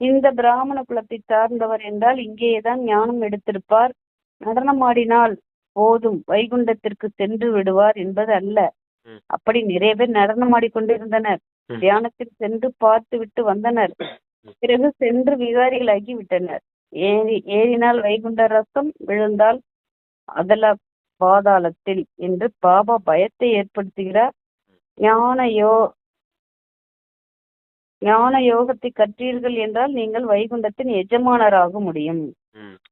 இந்த பிராமண குலத்தை சார்ந்தவர் என்றால் இங்கேயேதான் ஞானம் எடுத்திருப்பார். நடனமாடினால் போதும் வைகுண்டத்திற்கு சென்று விடுவார் என்பது அல்ல. அப்படி நிறைய பேர் நடனமாடி கொண்டிருந்தனர். தியானத்தில் சென்று பார்த்து விட்டு வந்தனர். பிறகு சென்று விகாரிகளாகி விட்டனர். ஏறினால் வைகுண்ட ரசம், விழுந்தால் அதல பாதாளத்தில் என்று பாபா பயத்தை ஏற்படுத்துகிறார். ஞான யோகத்தை கற்றீர்கள் என்றால் நீங்கள் வைகுண்டத்தின் எஜமானராக முடியும்.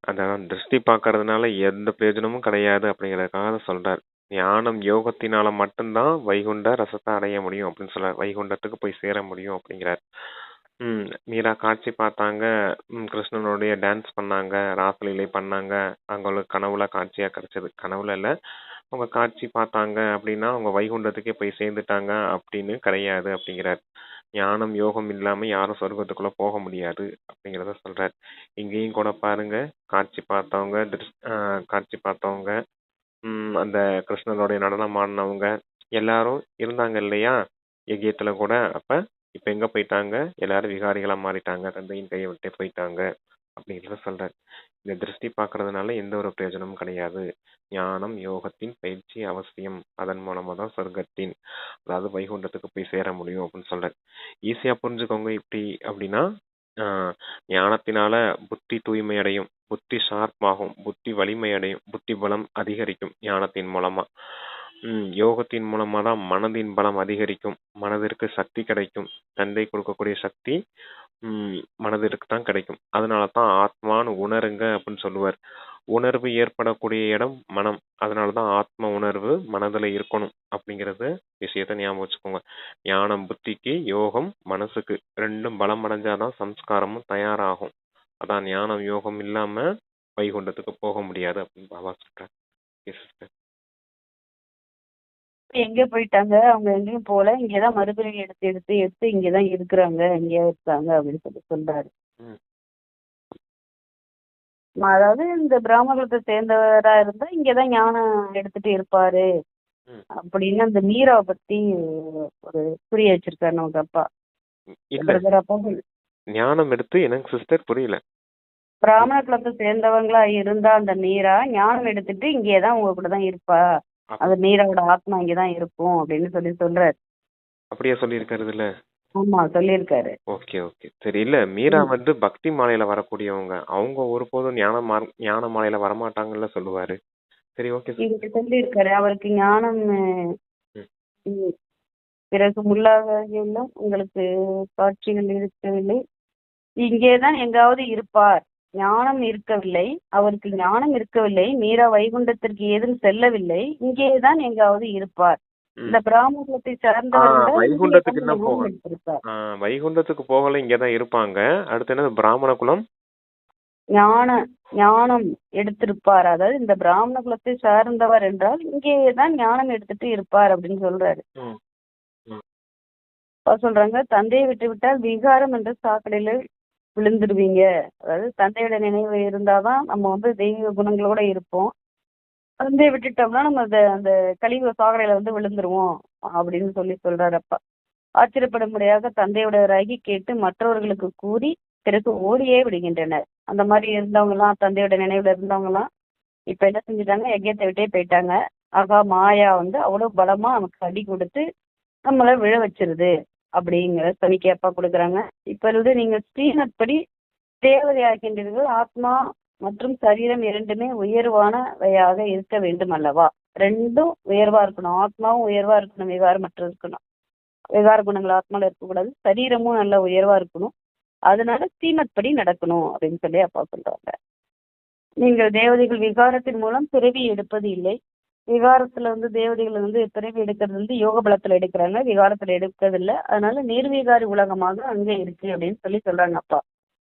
அதான் திருஷ்டி பார்க்கறதுனால எந்த பிரயோஜனமும் கிடையாது அப்படிங்கறதுக்காக சொல்றார். ஞானம் யோகத்தினால மட்டும்தான் வைகுண்ட ரசத்தை அடைய முடியும் அப்படின்னு சொல்றார். வைகுண்டத்துக்கு போய் சேர முடியும் அப்படிங்கிறார். மீரா காட்சி பார்த்தாங்க, கிருஷ்ணனுடைய டான்ஸ் பண்ணாங்க, ராசலீலை பண்ணாங்க. அவங்களுக்கு கனவுல காட்சியா கிடைச்சது. கனவுல இல்ல, அவங்க காட்சி பார்த்தாங்க அப்படின்னா அவங்க வைகுண்டத்துக்கே போய் சேர்ந்துட்டாங்க அப்படின்னு கிடையாது அப்படிங்கிறார். ஞானம் யோகம் இல்லாம யாரும் சொர்க்கத்துக்குள்ள போக முடியாது அப்படிங்கிறத சொல்றார். இங்கேயும் கூட பாருங்க, காட்சி பார்த்தவங்க அந்த கிருஷ்ணனுடைய நடனம் ஆடினவங்க எல்லாரும் இருந்தாங்க இல்லையா யஜ்யத்துல கூட. அப்ப இப்ப எங்க போயிட்டாங்க? எல்லாரும் விகாரிகளா மாறிட்டாங்க, தந்தையின் கையை விட்டு போயிட்டாங்க அப்படிங்கிறத சொல்றாரு. இந்த திருஷ்டி பார்க்கறதுனால எந்த ஒரு பிரயோஜனமும் கிடையாது. ஞானம் யோகத்தின் பயிற்சி அவசியம். அதன் மூலமா தான் சொர்க்கத்தின், அதாவது வைகுண்டத்துக்கு போய் சேர முடியும் அப்படின்னு சொல்றாரு. ஈஸியா புரிஞ்சுக்கோங்க. இப்படி அப்படின்னா ஞானத்தினால புத்தி தூய்மை அடையும், புத்தி ஷார்ப் ஆகும், புத்தி வலிமை அடையும், புத்தி பலம் அதிகரிக்கும் ஞானத்தின் மூலமா. யோகத்தின் மூலமா தான் மனதின் பலம் அதிகரிக்கும். மனதிற்கு சக்தி கிடைக்கும். தந்தை கொடுக்கக்கூடிய சக்தி மனதிற்கு தான் கிடைக்கும். அதனால தான் ஆத்மான்னு உணருங்க அப்படின்னு சொல்லுவார். உணர்வு ஏற்படக்கூடிய இடம் மனம். அதனால தான் ஆத்ம உணர்வு மனதில் இருக்கணும் அப்படிங்கிறது விஷயத்த ஞாபகம் வச்சுக்கோங்க. ஞானம் புத்திக்கு, யோகம் மனசுக்கு, ரெண்டும் பலம் அடைஞ்சாதான் சம்ஸ்காரமும் தயாராகும். அதான் ஞானம் யோகம் இல்லாம வைகுண்டத்துக்கு போக முடியாது அப்படின்னு பாபா சொல்றார். Yes, sister. எங்க போயிட்டாங்க, அவங்க எங்கேயும் போல, இங்கதான் மறுபிறவி எடுத்து எடுத்து எடுத்து இங்கதான் இருக்கிறாங்க, இங்கே இருக்காங்க அப்படின்னு சொல்லி சொல்றாரு. ம். அதாவது இந்த பிராமணத்தை சேர்ந்தவரா இருந்தா இங்கதான் ஞானம் எடுத்துட்டு இருப்பாரு ம். அப்படின்னு அந்த மீராவை பத்தி ஒரு புரிய வச்சிருக்காரு நமக்கு அப்பா. இல்ல பிரதர் அப்பா ஞானம் எடுத்து எனக்கு சிஸ்டர் புரியல. பிராமண குலத்தை சேர்ந்தவங்களா இருந்தா அந்த மீரா ஞானம் எடுத்துட்டு இங்கேதான் உங்க கூட தான் இருப்பா, அந்த மீராவோட ஆத்மா இங்கதான் இருக்கும் அப்படின்னு சொல்லி சொல்றாரு. அப்படியே சொல்லியிருக்காரு இல்ல. ஆமா சொல்லியிருக்காரு. ஓகே ஓகே சரி. இல்ல மீரா வந்து பக்தி மாலையில வரக்கூடியவங்க, அவங்க ஒருபோதும் ஞான மாலையில வரமாட்டாங்கல்ல சொல்லுவாரு. சரி ஓகே சார். இங்க சொல்லியிருக்காரு அவருக்கு ஞானம் ம். ம், பிறகு முள்ளாக எல்லாம் உங்களுக்கு காட்சிகள் இருக்கவில்லை, இங்கேதான் எங்காவது இருப்பார். ஞானம் இருக்கவில்லை, அவருக்கு ஞானம் இருக்கவில்லை, மீரா வைகுண்டத்திற்கு ஏதும் செல்லவில்லை, இங்கேதான் எங்காவது இருப்பார். இந்த பிராமணத்தை சார்ந்தவர்கள் வைகுண்டத்துக்கு என்ன ஞானம் போகல. எடுத்திருப்பார். வைகுண்டத்துக்கு போகல, இங்கதான் இருப்பாங்க. அடுத்து என்ன பிராமண குலம் ஞானம் எடுத்திருப்பார். அதாவது இந்த பிராமண குலத்தை சார்ந்தவர் என்றால் இங்கேதான் ஞானம் எடுத்துட்டு இருப்பார் அப்படின்னு சொல்றாரு. ம். ம். அப்ப சொல்றாங்க தந்தையை விட்டு விட்டால் விகாரம் என்ற சாக்கடையில விழுந்துருவீங்க. அதாவது தந்தையோட நினைவு இருந்தாதான் நம்ம வந்து தெய்வீக குணங்களோட இருப்போம். தந்தையை விட்டுட்டோம்னா நம்ம அந்த கழிவு சாக்கடையில வந்து விழுந்துருவோம் அப்படின்னு சொல்லி சொல்றாரு அப்பா. ஆச்சரியப்படும்படியாக தந்தையோடராகி கேட்டு மற்றவர்களுக்கு கூறி பிறகு ஓடியே விடுகின்றனர். அந்த மாதிரி இருந்தவங்க எல்லாம், தந்தையோட நினைவுல இருந்தவங்க எல்லாம் இப்ப என்ன செஞ்சுட்டாங்க, யஜ்யத்தை விட்டே போயிட்டாங்க. ஆகா மாயா வந்து அவ்வளவு பலமா நமக்கு அடி கொடுத்து நம்மள விழ வச்சிருது அப்படிங்கிற சனிக்கு அப்பா கொடுக்குறாங்க. இப்ப இருந்து நீங்க ஸ்ரீமத் படி தேவதையாகின்றீர்கள். ஆத்மா மற்றும் சரீரம் இரண்டுமே உயர்வானவையாக இருக்க வேண்டும் அல்லவா? ரெண்டும் உயர்வா இருக்கணும். ஆத்மாவும் உயர்வா இருக்கணும், விகாரமற்ற இருக்கணும். விகார குணங்கள் ஆத்மால இருக்கக்கூடாது. சரீரமும் நல்ல உயர்வா இருக்கணும். அதனால ஸ்ரீமத் படி நடக்கணும் அப்படின்னு சொல்லி அப்பா சொல்றாங்க. நீங்கள் தேவதைகள் விகாரத்தின் மூலம் பிறவி எடுப்பது இல்லை. விகாரத்துல வந்து தேவதைகள் வந்து பிறவி எடுக்கிறது வந்து யோக பலத்துல எடுக்கிறாங்க, விகாரத்துல எடுக்கிறது இல்லை. அதனால நீர்விகாரி உலகமாக அங்க இருக்கு அப்படின்னு சொல்லி சொல்றாங்க அப்பா.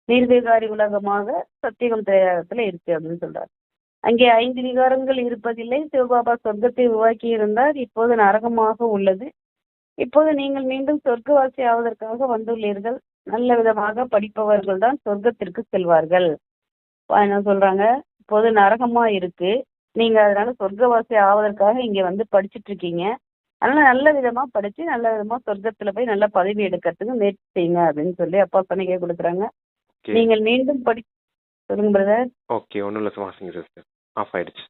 நீர்விகாரி உலகமாக சத்தியகம் திரையகத்துல இருக்கு அப்படின்னு சொல்றாரு. அங்கே 5 விகாரங்கள் இருப்பதில்லை. சிவபாபா சொர்க்கத்தை உருவாக்கி இருந்தார், இப்போது நரகமாக உள்ளது. இப்போது நீங்கள் மீண்டும் சொர்க்கவாசி ஆவதற்காக வந்துள்ளீர்கள். நல்ல விதமாக படிப்பவர்கள் தான் சொர்க்கத்திற்கு செல்வார்கள். என்ன சொல்றாங்க, இப்போது நரகமா இருக்கு, நீங்க அதனால சொர்க்கவாசி ஆவதற்காக இங்க வந்து படிச்சுட்டு இருக்கீங்க. அதனால நல்ல விதமா படிச்சு நல்ல விதமா சொர்க்கத்துல போய் நல்ல பதவி எடுக்கிறதுக்கு முயற்சி செய்யுங்க அப்படின்னு சொல்லி அப்பா சனிக்கை கொடுக்குறாங்க. நீங்கள் மீண்டும் சொல்லுங்க பிரதர். ஓகே ஒன்றும் இல்லை வாசிங்க சிஸ்டர். ஆஃப் ஆயிடுச்சு.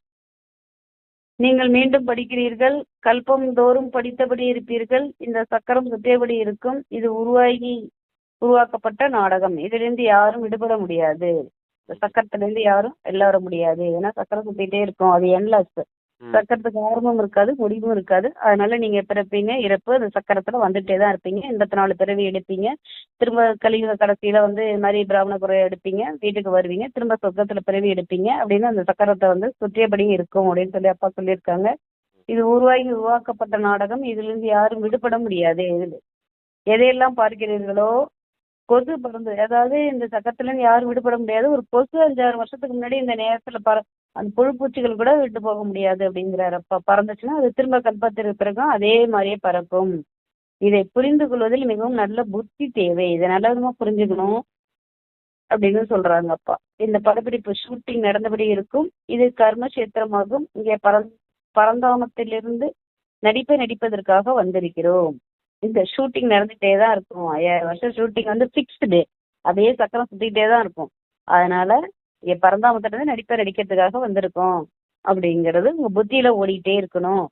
நீங்கள் மீண்டும் படிக்கிறீர்கள், கல்பம் தோறும் படித்தபடி இருப்பீர்கள். இந்த சக்கரம் சுற்றியபடி இருக்கும். இது உருவாக்கப்பட்ட நாடகம். இதிலிருந்து யாரும் விடுபட முடியாது. இந்த சக்கரத்திலிருந்து யாரும் வெளில வர முடியாது. ஏன்னா சக்கரம் சுத்திட்டே இருக்கும், அது என்லெஸ். சக்கரத்துக்கு ஆரம்பம் இருக்காது, முடிவும் இருக்காது. அதனால நீங்க பிறப்பீங்க, இறப்பு, அந்த சக்கரத்துல வந்துட்டே தான் இருப்பீங்க. 84 பிறவி எடுப்பீங்க. திரும்ப கலியுக கடைசியில வந்து இது மாதிரி பிராமண குறை எடுப்பீங்க, வீட்டுக்கு வருவீங்க, திரும்ப சொர்க்கத்துல பிறவி எடுப்பீங்க அப்படின்னு அந்த சக்கரத்தை வந்து சுற்றியபடி இருக்கும் அப்படின்னு சொல்லி அப்பா சொல்லியிருக்காங்க. இது உருவாக்கப்பட்ட நாடகம். இதுல இருந்து யாரும் விடுபட முடியாது. எதையெல்லாம் பார்க்கிறீர்களோ கொசு பறந்து, அதாவது இந்த சக்கரத்துல இருந்து யாரும் விடுபட முடியாது. ஒரு கொசு 5-6 வருஷத்துக்கு முன்னாடி இந்த நேரத்துல அந்த புழுப்பூச்சிகள் கூட விட்டு போக முடியாது அப்படிங்கிறாரு அப்பா. பறந்துச்சுன்னா அது திரும்ப கல்பத்திற்கு பிறகும் அதே மாதிரியே பறக்கும். இதை புரிந்து கொள்வதில் மிகவும் நல்ல புத்தி தேவை. இதை நல்ல விதமா புரிஞ்சுக்கணும் அப்படின்னு சொல்றாங்க அப்பா. இந்த படப்பிடிப்பு ஷூட்டிங் நடந்தபடி இருக்கும். இது கர்மக்ஷேத்திரமாகும். இங்கே பரந்தாமத்திலிருந்து நடிப்பதற்காக வந்திருக்கிறோம். இந்த ஷூட்டிங் நடந்துகிட்டே தான் இருக்கும். 5000 வருஷம் ஷூட்டிங் வந்து ஃபிக்ஸ்டு. அதே சக்கரம் சுத்திக்கிட்டே தான் இருக்கும். அதனால இங்க பரந்தாமத்திலிருந்து நடிக்கிறதுக்காக வந்திருக்கோம் அப்படிங்கிறது உங்க புத்தியில ஓடிக்கிட்டே இருக்கணும்.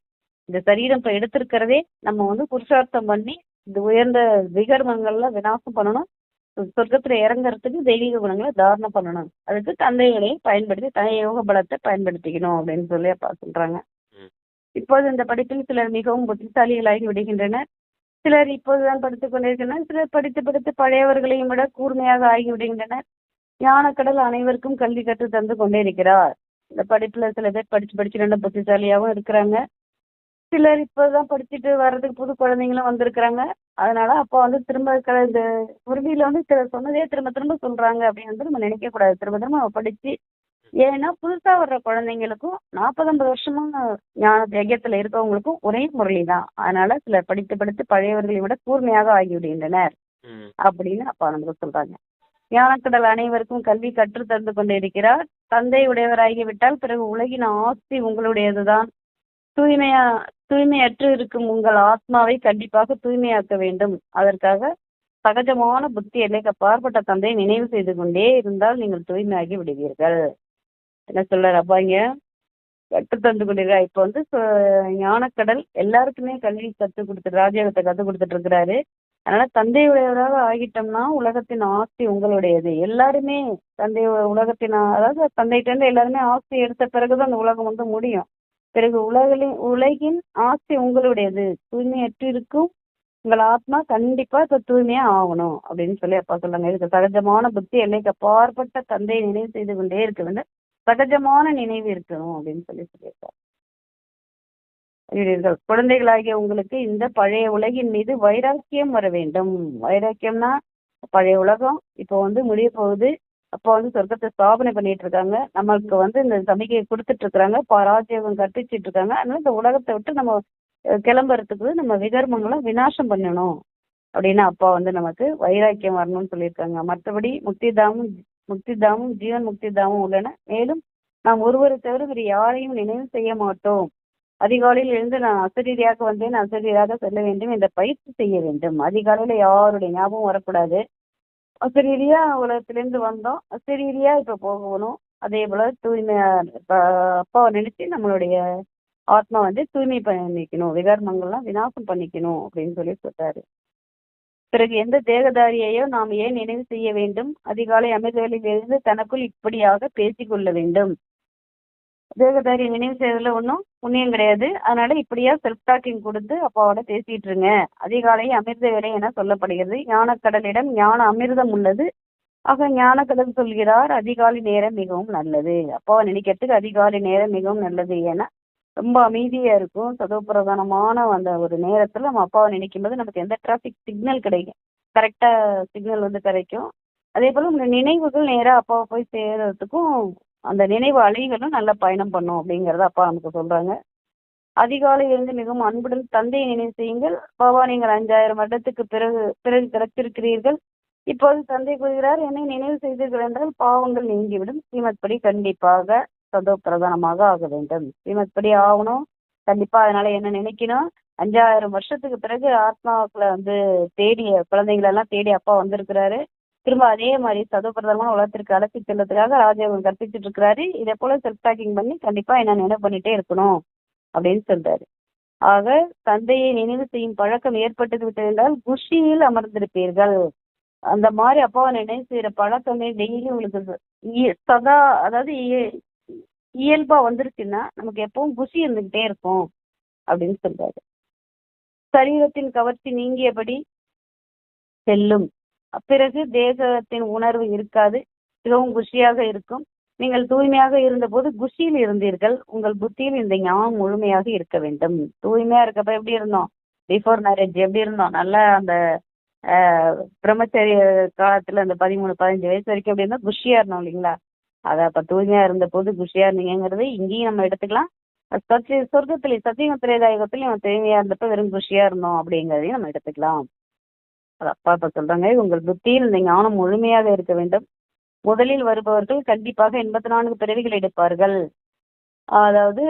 இந்த சரீரம் இப்ப எடுத்திருக்கிறதே நம்ம வந்து புருஷார்த்தம் பண்ணி இந்த உயர்ந்த விகர்மங்கள்லாம் விநாசம் பண்ணணும். சொர்க்கத்துல இறங்குறதுக்கு தெய்வீக குணங்களை தாரணம் பண்ணணும். அதுக்கு தந்தைகளையும் பயன்படுத்தி தனி யோக பலத்தை பயன்படுத்திக்கணும் அப்படின்னு சொல்லி அப்பா சொல்றாங்க. இப்போது இந்த படிப்பில் சிலர் மிகவும் புத்திசாலிகளாகி விடுகின்றனர். சிலர் இப்போதுதான் படித்துக் கொண்டிருக்கின்றனர். சிலர் படித்து படித்து பழையவர்களையும் விட கூர்மையாக ஆகிவிடுகின்றனர். ஞானக்கடல் அனைவருக்கும் கல்வி கற்று தந்து கொண்டே இருக்கிறார். இந்த படிப்புல சில பேர் படிச்சு படிச்சு நல்ல புத்திசாலியாகவும் இருக்கிறாங்க. சிலர் இப்போதான் படிச்சுட்டு வர்றதுக்கு புது குழந்தைங்களும் வந்திருக்கிறாங்க. அதனால அப்பா வந்து திரும்ப இந்த உறுதியில வந்து சிலர் சொன்னதே திரும்ப திரும்ப சொல்றாங்க அப்படின்னு வந்து நம்ம நினைக்க கூடாது. திரும்ப திரும்ப நம்ம படிச்சு, ஏன்னா புதுசா வர்ற குழந்தைங்களுக்கும் 40-50 வருஷமா ஞான யஜ்யத்துல இருக்கவங்களுக்கும் ஒரே முரளி தான். அதனால சிலர் படித்து படித்து பழையவர்களை விட கூர்மையாக ஆகிவிடுகின்றனர் அப்படின்னு அப்பா நமக்கு சொல்றாங்க. ஞானக்கடல் அனைவருக்கும் கல்வி கற்று தந்து கொண்டே இருக்கிறார். தந்தை உடையவராகிவிட்டால் பிறகு உலகின் ஆஸ்தி உங்களுடையதுதான். தூய்மையற்று இருக்கும் உங்கள் ஆத்மாவை கண்டிப்பாக தூய்மையாக்க வேண்டும். அதற்காக சகஜமான புத்தி எல்லைக்கு அப்பாற்பட்ட தந்தையை நினைவு செய்து கொண்டே இருந்தால் நீங்கள் தூய்மையாகி விடுவீர்கள். என்ன சொல்றாரு அப்பா இங்க? கற்று தந்து கொண்டிருக்காரு. இப்ப வந்து ஞானக்கடல் எல்லாருக்குமே கல்வி கற்றுக் கொடுத்து ராஜயோகத்தை கற்றுக் கொடுத்துட்டு இருக்கிறாரு. அதனால தந்தையுடையவராக ஆகிட்டோம்னா உலகத்தின் ஆஸ்தி உங்களுடையது. எல்லாருமே உலகத்தின் அதாவது தந்தைகிட்ட இருந்து எல்லாருமே ஆஸ்தி எடுத்த பிறகுதான் அந்த உலகம் வந்து முடியும். பிறகு உலகின் ஆஸ்தி உங்களுடையது. தூய்மையற்று இருக்கும் உங்கள் ஆத்மா கண்டிப்பா இப்ப தூய்மையா ஆகணும் அப்படின்னு சொல்லி அப்பா சொல்றாங்க. இதுக்கு சகஜமான புத்தி எல்லைக்கு அப்பாற்பட்ட தந்தையை நினைவு செய்து கொண்டே இருக்க வேண்டும். சகஜமான நினைவு இருக்கணும் அப்படின்னு சொல்லியிருக்காரு. குழந்தைகளாகிய உங்களுக்கு இந்த பழைய உலகின் மீது வைராக்கியம் வர வேண்டும். வைராக்கியம்னா பழைய உலகம் இப்போ வந்து முடிய போகுது. அப்போ வந்து சொர்க்கத்தை ஸ்தாபனை பண்ணிட்டு இருக்காங்க. நம்மளுக்கு வந்து இந்த சமிக்கையை கொடுத்துட்டு இருக்கிறாங்க. ராஜயோகம் கற்பிச்சுட்டு இருக்காங்க. அதனால இந்த உலகத்தை விட்டு நம்ம கிளம்புறதுக்கு நம்ம விகர்மங்களை விநாசம் பண்ணணும் அப்படின்னு அப்பா வந்து நமக்கு வைராக்கியம் வரணும்னு சொல்லியிருக்காங்க. மற்றபடி முக்திதாமும் ஜீவன் முக்திதாமும் உள்ளன. மேலும் நாம் ஒருவரை தவிர வேறு யாரையும் நினைவு செய்ய மாட்டோம். அதிகாலையில் எழுந்து நான் அசரீரியாக வந்தேன், அசரீரியாக செல்ல வேண்டும் என்ற பயிற்சி செய்ய வேண்டும். அதிகாலையில யாருடைய ஞாபகம் வரக்கூடாது. அசரீரியா உலகத்திலிருந்து வந்தோம், அசரீரியா இப்ப போகணும். அதே போல தூய்மையா அப்பாவை நினைச்சு நம்மளுடைய ஆத்மா வந்து தூய்மை பண்ணிக்கணும், விகர்மங்கள்லாம் விநாசம் பண்ணிக்கணும் அப்படின்னு சொல்லி சொல்றாரு. பிறகு எந்த தேகதாரியையோ நாம் ஏன் நினைவு செய்ய வேண்டும்? அதிகாலை அமிர்தலில் இருந்து தனக்குள் இப்படியாக பேசிக்கொள்ள வேண்டும். தேகதாரியை நினைவு செய்வதில் ஒன்றும் புண்ணியம் கிடையாது. அதனால இப்படியா செல்ஃப் டாக்கிங் கொடுத்து அப்பாவோட பேசிட்டு இருங்க. அதிகாலை அமிர்த வேலை என சொல்லப்படுகிறது. ஞானக்கடலிடம் ஞான அமிர்தம் உள்ளது. ஆக ஞானக்கடல் சொல்கிறார் அதிகாலை நேரம் மிகவும் நல்லது. அப்பாவை நினைக்கிறதுக்கு அதிகாலை நேரம் மிகவும் நல்லது. ஏன்னா ரொம்ப அமைதியா இருக்கும். சதோப்பிரதானமான அந்த ஒரு நேரத்துல நம்ம அப்பாவை நினைக்கும் போது நமக்கு எந்த டிராபிக் சிக்னல் கிடைக்கும், கரெக்டா சிக்னல் வந்து கிடைக்கும். அதே போல உங்க நினைவுகள் நேரா அப்பாவை போய் சேர்றதுக்கும் அந்த நினைவு அலைகளும் நல்ல பயணம் பண்ணும் அப்படிங்கறத அப்பா நமக்கு சொல்றாங்க. அதிகாலை இருந்து மிகவும் அன்புடன் தந்தையை நினைவு செய்யுங்கள். பாபா, நீங்கள் 5000 வருடத்துக்கு பிறகு கிடைத்திருக்கிறீர்கள். இப்போது தந்தை கூறுகிறார், என்னை நினைவு செய்தீர்கள் என்றால் பாவங்கள் நீங்கிவிடும். ஸ்ரீமத் படி கண்டிப்பாக சதோ பிரதானமாக ஆக வேண்டும். ஸ்ரீமத் படி ஆகணும் கண்டிப்பா. அதனால என்ன நினைக்கணும்? 5000 வருஷத்துக்கு பிறகு ஆத்மாவுக்குள்ள வந்து குழந்தைங்களெல்லாம் தேடி அப்பா வந்திருக்கிறாரு. திரும்ப அதே மாதிரி சதோபிரதமான உலகத்திற்கு அழைச்சி செல்வதற்காக ராஜயோகம் கற்பிச்சுட்டு இருக்கிறாரு. இதே போல செல்ஃப் டாக்கிங் பண்ணி கண்டிப்பா என்ன நினைவு பண்ணிட்டே இருக்கணும் அப்படின்னு சொல்றாரு. ஆக தந்தையை நினைவு செய்யும் பழக்கம் ஏற்பட்டு விட்டது என்றால் குஷியில் அமர்ந்திருப்பீர்கள். அந்த மாதிரி அப்பாவை நினைவு செய்யற பழக்கமே டெய்லி உங்களுக்கு சதா அதாவது இயல்பா வந்துருச்சுன்னா நமக்கு எப்பவும் குஷி இருந்துகிட்டே இருக்கும் அப்படின்னு சொல்றாரு. சரீரத்தின் கவர்ச்சி நீங்கியபடி செல்லும். பிறகு தேகத்தின் உணர்வு இருக்காது. மிகவும் குஷியாக இருக்கும். நீங்கள் தூய்மையாக இருந்தபோது குஷியில் இருந்தீர்கள். உங்கள் புத்தியில் இந்த ஞானம் முழுமையாக இருக்க வேண்டும். தூய்மையா இருக்கப்ப எப்படி இருந்தோம்? பிஃபோர் மேரேஜ் எப்படி இருந்தோம்? நல்லா அந்த பிரம்மச்சரிய காலத்துல அந்த 13-15 வயசு வரைக்கும் எப்படி இருந்தா குஷியா இருந்தோம் இல்லைங்களா? அதை அப்ப தூய்மையா இருந்த போது குஷியா இருந்தீங்கிறது இங்கேயும் நம்ம எடுத்துக்கலாம். சொர்க்கத்திலேயும் சத்தியத்திரேதாயுகத்திலையும் தூய்மையா இருந்தப்ப வெறும் குஷியா இருந்தோம் அப்படிங்கிறதையும் நம்ம எடுத்துக்கலாம். அப்பா இப்ப சொல்றாங்க, உங்கள் புத்தியில் இந்த ஞானம் முழுமையாக இருக்க வேண்டும். முதலில் வருபவர்கள் கண்டிப்பாக 84 பிறவிகள் எடுப்பார்கள். அதாவது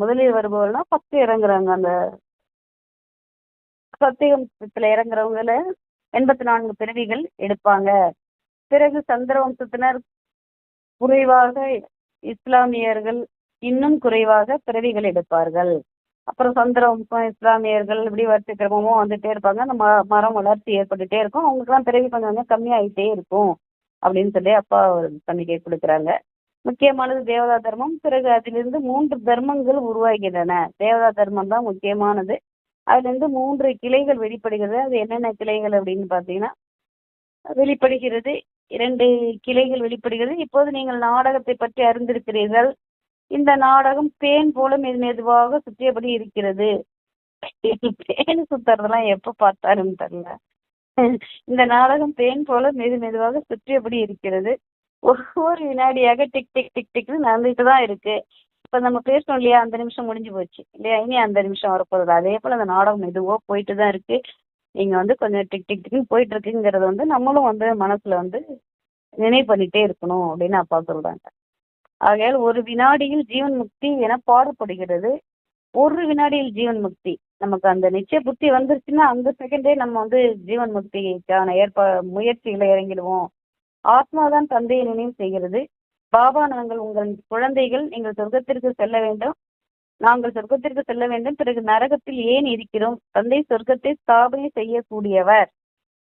முதலில் வருபவர்கள்னா ஃபர்ஸ்ட் இறங்குறாங்க. அந்த சத்தியவம்சத்துல இறங்குறவங்கள 84 பிறவிகள் எடுப்பாங்க. பிறகு சந்திர வம்சத்தினர் குறைவாக, இஸ்லாமியர்கள் இன்னும் குறைவாக பிறவிகள் எடுப்பார்கள். அப்புறம் சந்திர வம்சம், இஸ்லாமியர்கள் இப்படி வரிசை கிரமமும் வந்துட்டே இருப்பாங்க. அந்த மரம் வளர்ச்சி ஏற்பட்டுட்டே இருக்கும். அவங்களுக்குலாம் பிறவி கொஞ்சம் கொஞ்சம் கம்மியாயிட்டே இருக்கும் அப்படின்னு சொல்லி அப்பா ஒரு சமிக்கை கொடுக்குறாங்க. முக்கியமானது தேவதா தர்மம். பிறகு அதிலிருந்து 3 தர்மங்கள் உருவாகின்றன. தேவதா தர்மம் தான் முக்கியமானது. அதிலிருந்து 3 கிளைகள் வெளிப்படுகிறது. அது என்னென்ன கிளைகள் அப்படின்னு பார்த்தீங்கன்னா, வெளிப்படுகிறது. 2 கிளைகள் வெளிப்படுகிறது. இப்போது நீங்கள் நாடகத்தை பற்றி அறிந்திருக்கிறீர்கள். இந்த நாடகம் தேன் போல மெதுவாக சுற்றியபடி இருக்கிறது. தேன் சுத்துறதெல்லாம் எப்ப பார்த்தாருன்னு தெரியல. இந்த நாடகம் தேன் போல மெதுவாக சுற்றியபடி இருக்கிறது. ஒவ்வொரு வினாடியாக டிக் டிக் டிக் டிக்னு நடந்துட்டு தான் இருக்கு. இப்ப நம்ம பேசணும் இல்லையா, அந்த நிமிஷம் முடிஞ்சு போச்சு இல்லையா, இனி அந்த நிமிஷம் வரப்போகுது. அதே போல அந்த நாடகம் மெதுவா போயிட்டு தான் இருக்கு. நீங்க வந்து கொஞ்சம் டிக் டிக் டிக்னு போயிட்டு இருக்குங்கிறத வந்து நம்மளும் வந்து மனசுல வந்து நினைவு பண்ணிட்டே இருக்கணும் அப்படின்னு அப்பா சொல்றாங்க. ஆகையால் ஒரு வினாடியில் ஜீவன் முக்தி என பாடப்படுகிறது. ஒரு வினாடியில் ஜீவன் முக்தி. நமக்கு அந்த நிச்சய புத்தி வந்துருச்சுன்னா அந்த செகண்டே நம்ம வந்து ஜீவன் முக்திக்கான முயற்சிகளை இறங்கிடுவோம். ஆத்மாதான் தந்தையை நினைவு செய்கிறது. பாபா, நாங்கள் உங்கள் குழந்தைகள், நீங்கள் சொர்க்கத்திற்கு செல்ல வேண்டும், நாங்கள் சொர்க்கத்திற்கு செல்ல வேண்டும், பிறகு நரகத்தில் ஏன் இருக்கிறோம்? தந்தை சொர்க்கத்தை ஸ்தாபனை செய்யக்கூடியவர்,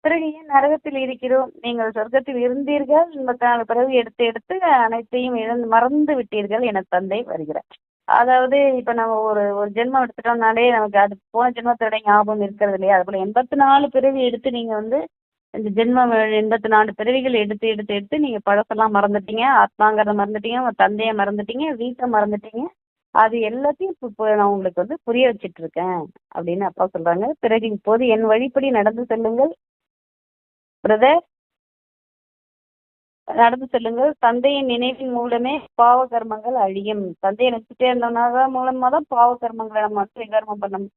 பிறகு ஏன் நரகத்தில் இருக்கிறோம்? நீங்கள் சொர்க்கத்தில் இருந்தீர்கள், 84 பிறகு எடுத்து எடுத்து அனைத்தையும் மறந்து விட்டீர்கள் என தந்தை வருகிறார். அதாவது இப்ப நம்ம ஒரு ஒரு ஜென்மம் எடுத்துட்டோம்னாலே நமக்கு அது போன ஜென்மத்தோட ஞாபகம் இருக்கிறது இல்லையா? அது போல 84 பிறவி எடுத்து நீங்க வந்து இந்த ஜென்மம் 84 பிறவிகள் எடுத்து எடுத்து எடுத்து நீங்க பழசெல்லாம் மறந்துட்டீங்க, ஆத்மாங்கிறத மறந்துட்டீங்க, உங்க தந்தையை மறந்துட்டீங்க, வீட்டை மறந்துட்டீங்க. அது எல்லாத்தையும் இப்போ நான் உங்களுக்கு வந்து புரிய வச்சிட்டு இருக்கேன் அப்படின்னு அப்பா சொல்றாங்க. பிறகு இப்போது என் வழிப்படி நடந்து செல்லுங்கள் பிரதர், நடந்து செல்லுங்கள். தந்தையின் நினைவின் மூலமே பாவ கர்மங்கள் அழியும். தந்தையை நினைச்சுட்டே இருந்தோம்னா மூலமா தான் பாவ கர்மங்களை நம்ம விகர்மம்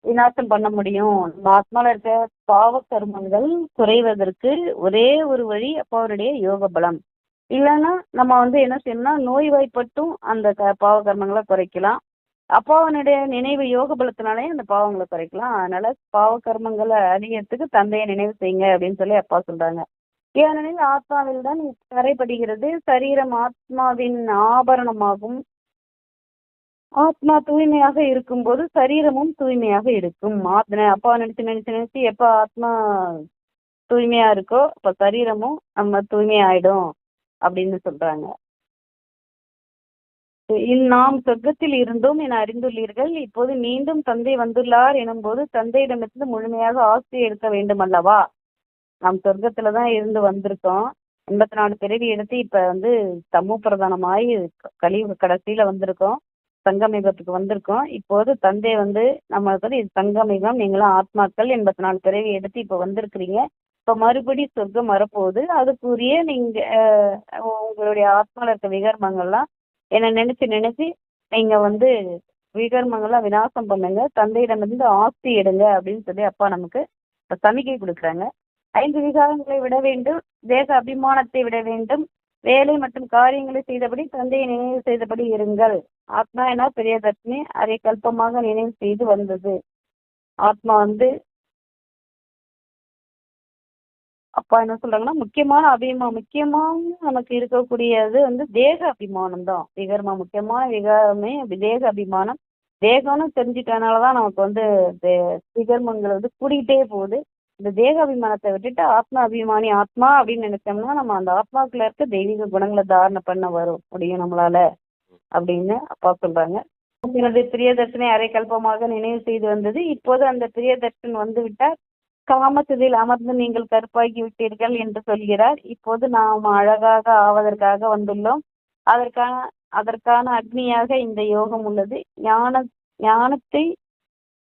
விநாசம் பண்ண முடியும். நம்ம ஆத்மால இருக்க பாவ கர்மங்கள் குறைவதற்கு ஒரே ஒரு வழி அப்பாவுடைய யோக பலம். இல்லைன்னா நம்ம வந்து என்ன செய்யணும்னா நோய்வாய்ப்பட்டும் அந்த பாவ கர்மங்களை குறைக்கலாம். அப்பாவனுடைய நினைவு யோக பலத்தினாலே அந்த பாவங்களை குறைக்கலாம். அதனால பாவ கர்மங்களை அழியறதுக்கு தந்தையை நினைவு செய்யுங்க அப்படின்னு சொல்லி அப்பா சொல்றாங்க. ஏனெனில் ஆத்மாவில் தான் கரைப்படுகிறது. சரீரம் ஆத்மாவின் ஆபரணமாகும். ஆத்மா தூய்மையாக இருக்கும்போது சரீரமும் தூய்மையாக இருக்கும். அப்பா நினைச்சு நினைச்சு நினைச்சு எப்ப ஆத்மா தூய்மையா இருக்கோ அப்ப சரீரமும் நம்ம தூய்மையாயிடும் அப்படின்னு சொல்றாங்க. நாம் சொர்க்கத்தில் இருந்தோம் என அறிந்துள்ளீர்கள். இப்போது மீண்டும் தந்தை வந்துள்ளார் எனும் போது தந்தையிடமிருந்து முழுமையாக ஆஸ்தி எடுக்க வேண்டும் அல்லவா? நாம் சொர்க்கத்துலதான் இருந்து வந்திருக்கோம். 84 பிறவி எடுத்து இப்ப வந்து சமூக பிரதானமாய் கலியுக கடைசியில வந்திருக்கோம். சங்கமிகத்துக்கு வந்திருக்கோம். இப்போது தந்தை வந்து நம்மளுக்கு வந்து இது சங்கமிகம், நீங்களும் ஆத்மாக்கள் 84 பிறவி எடுத்து இப்ப வந்திருக்கிறீங்க. இப்ப மறுபடி சொர்க்கம் வரப்போகுது. அதுக்குரிய நீங்க உங்களுடைய ஆத்மால இருக்க விகர்மங்கள்லாம் என்ன நினைச்சு நினைச்சு நீங்க வந்து விகர்மங்கள்லாம் விநாசம் பண்ணுங்க, தந்தையிடமிருந்து ஆஸ்தி எடுங்க அப்படின்னு சொல்லி அப்பா நமக்கு சமிக்கை கொடுக்குறாங்க. 5 விகாரங்களை விட வேண்டும், தேக அபிமானத்தை விட வேண்டும், வேலை மற்றும் காரியங்களை செய்தபடி தந்தையை நினைவு செய்தபடி இருங்கள். ஆத்மா என பிரியதர்ஷினி அரை கல்பமாக நினைவு செய்து வந்தது. ஆத்மா வந்து அப்பா என்ன சொல்றாங்கன்னா முக்கியமான நமக்கு இருக்கக்கூடியது வந்து தேக அபிமானம் தான். விகர்மம் முக்கியமான விகாரமே தேக அபிமானம். தேகம்னு தெரிஞ்சுட்டனாலதான் நமக்கு வந்து விகர்மங்கள் வந்து கூடிக்கிட்டே போகுது. இந்த தேக அபிமானத்தை விட்டுட்டு ஆத்மா அபிமானி ஆத்மா அப்படின்னு நினைச்சோம்னா நம்ம அந்த ஆத்மாக்குள்ள இருக்க தெய்வீக குணங்களை தாரணை பண்ண முடியும் நம்மளால அப்படின்னு அப்பா சொல்றாங்க. எனது பிரியதர்ஷனை அரை கல்பமாக நினைவு செய்து வந்தது. இப்போது அந்த பிரியதர்ஷன் வந்து விட்டார். காமத்திதில் அமர்ந்து நீங்கள் கருப்பாகி விட்டீர்கள் என்று சொல்கிறார். இப்போது நாம் அழகாக ஆவதற்காக வந்துள்ளோம். அதற்கான அக்னியாக இந்த யோகம் உள்ளது. ஞானத்தை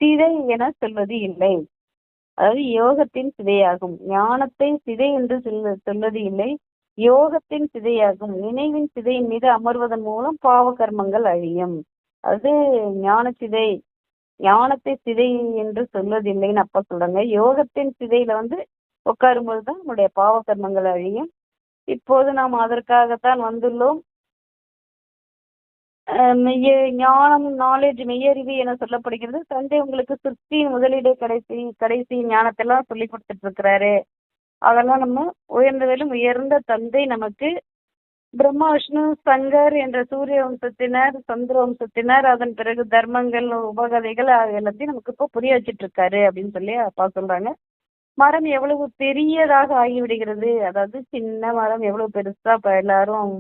சிதை என சொல்வது இல்லை. அதாவது யோகத்தின் சிதையாகும். ஞானத்தை சிதை என்று சொல்வது இல்லை, யோகத்தின் சிதையாகும். நினைவின் சிதையின் மீது அமர்வதன் மூலம் பாவ கர்மங்கள் அழியும். அது ஞானத்தை சிதை என்று சொல்வதில்லைன்னு அப்பா சொல்றாங்க. யோகத்தின் சிதையில வந்து உட்காரும்போது தான் நம்முடைய பாவ கர்மங்கள் அழியும். இப்போது நாம் அதற்காகத்தான் வந்துள்ளோம். ஞானம், நாலேஜ், மெய்யறிவு என சொல்லப்படுகிறது. தந்தை உங்களுக்கு சிருஷ்டியின் முதலீடு கடைசி ஞானத்தெல்லாம் சொல்லி கொடுத்துட்டு இருக்கிறாரு. அதெல்லாம் நம்ம உயர்ந்ததிலும் உயர்ந்த தந்தை நமக்கு பிரம்மா, விஷ்ணு, சங்கர் என்ற சூரிய வம்சத்தினர், சந்திர வம்சத்தினர், அதன் பிறகு தர்மங்கள், உபகதைகள் எல்லாத்தையும் நமக்கு இப்போ புரிய வச்சிட்டு இருக்காரு அப்படின்னு சொல்லி அப்பா சொல்றாங்க. மரம் எவ்வளவு பெரியதாக ஆகிவிடுகிறது. அதாவது சின்ன மரம் எவ்வளவு பெருசா இப்ப எல்லாரும்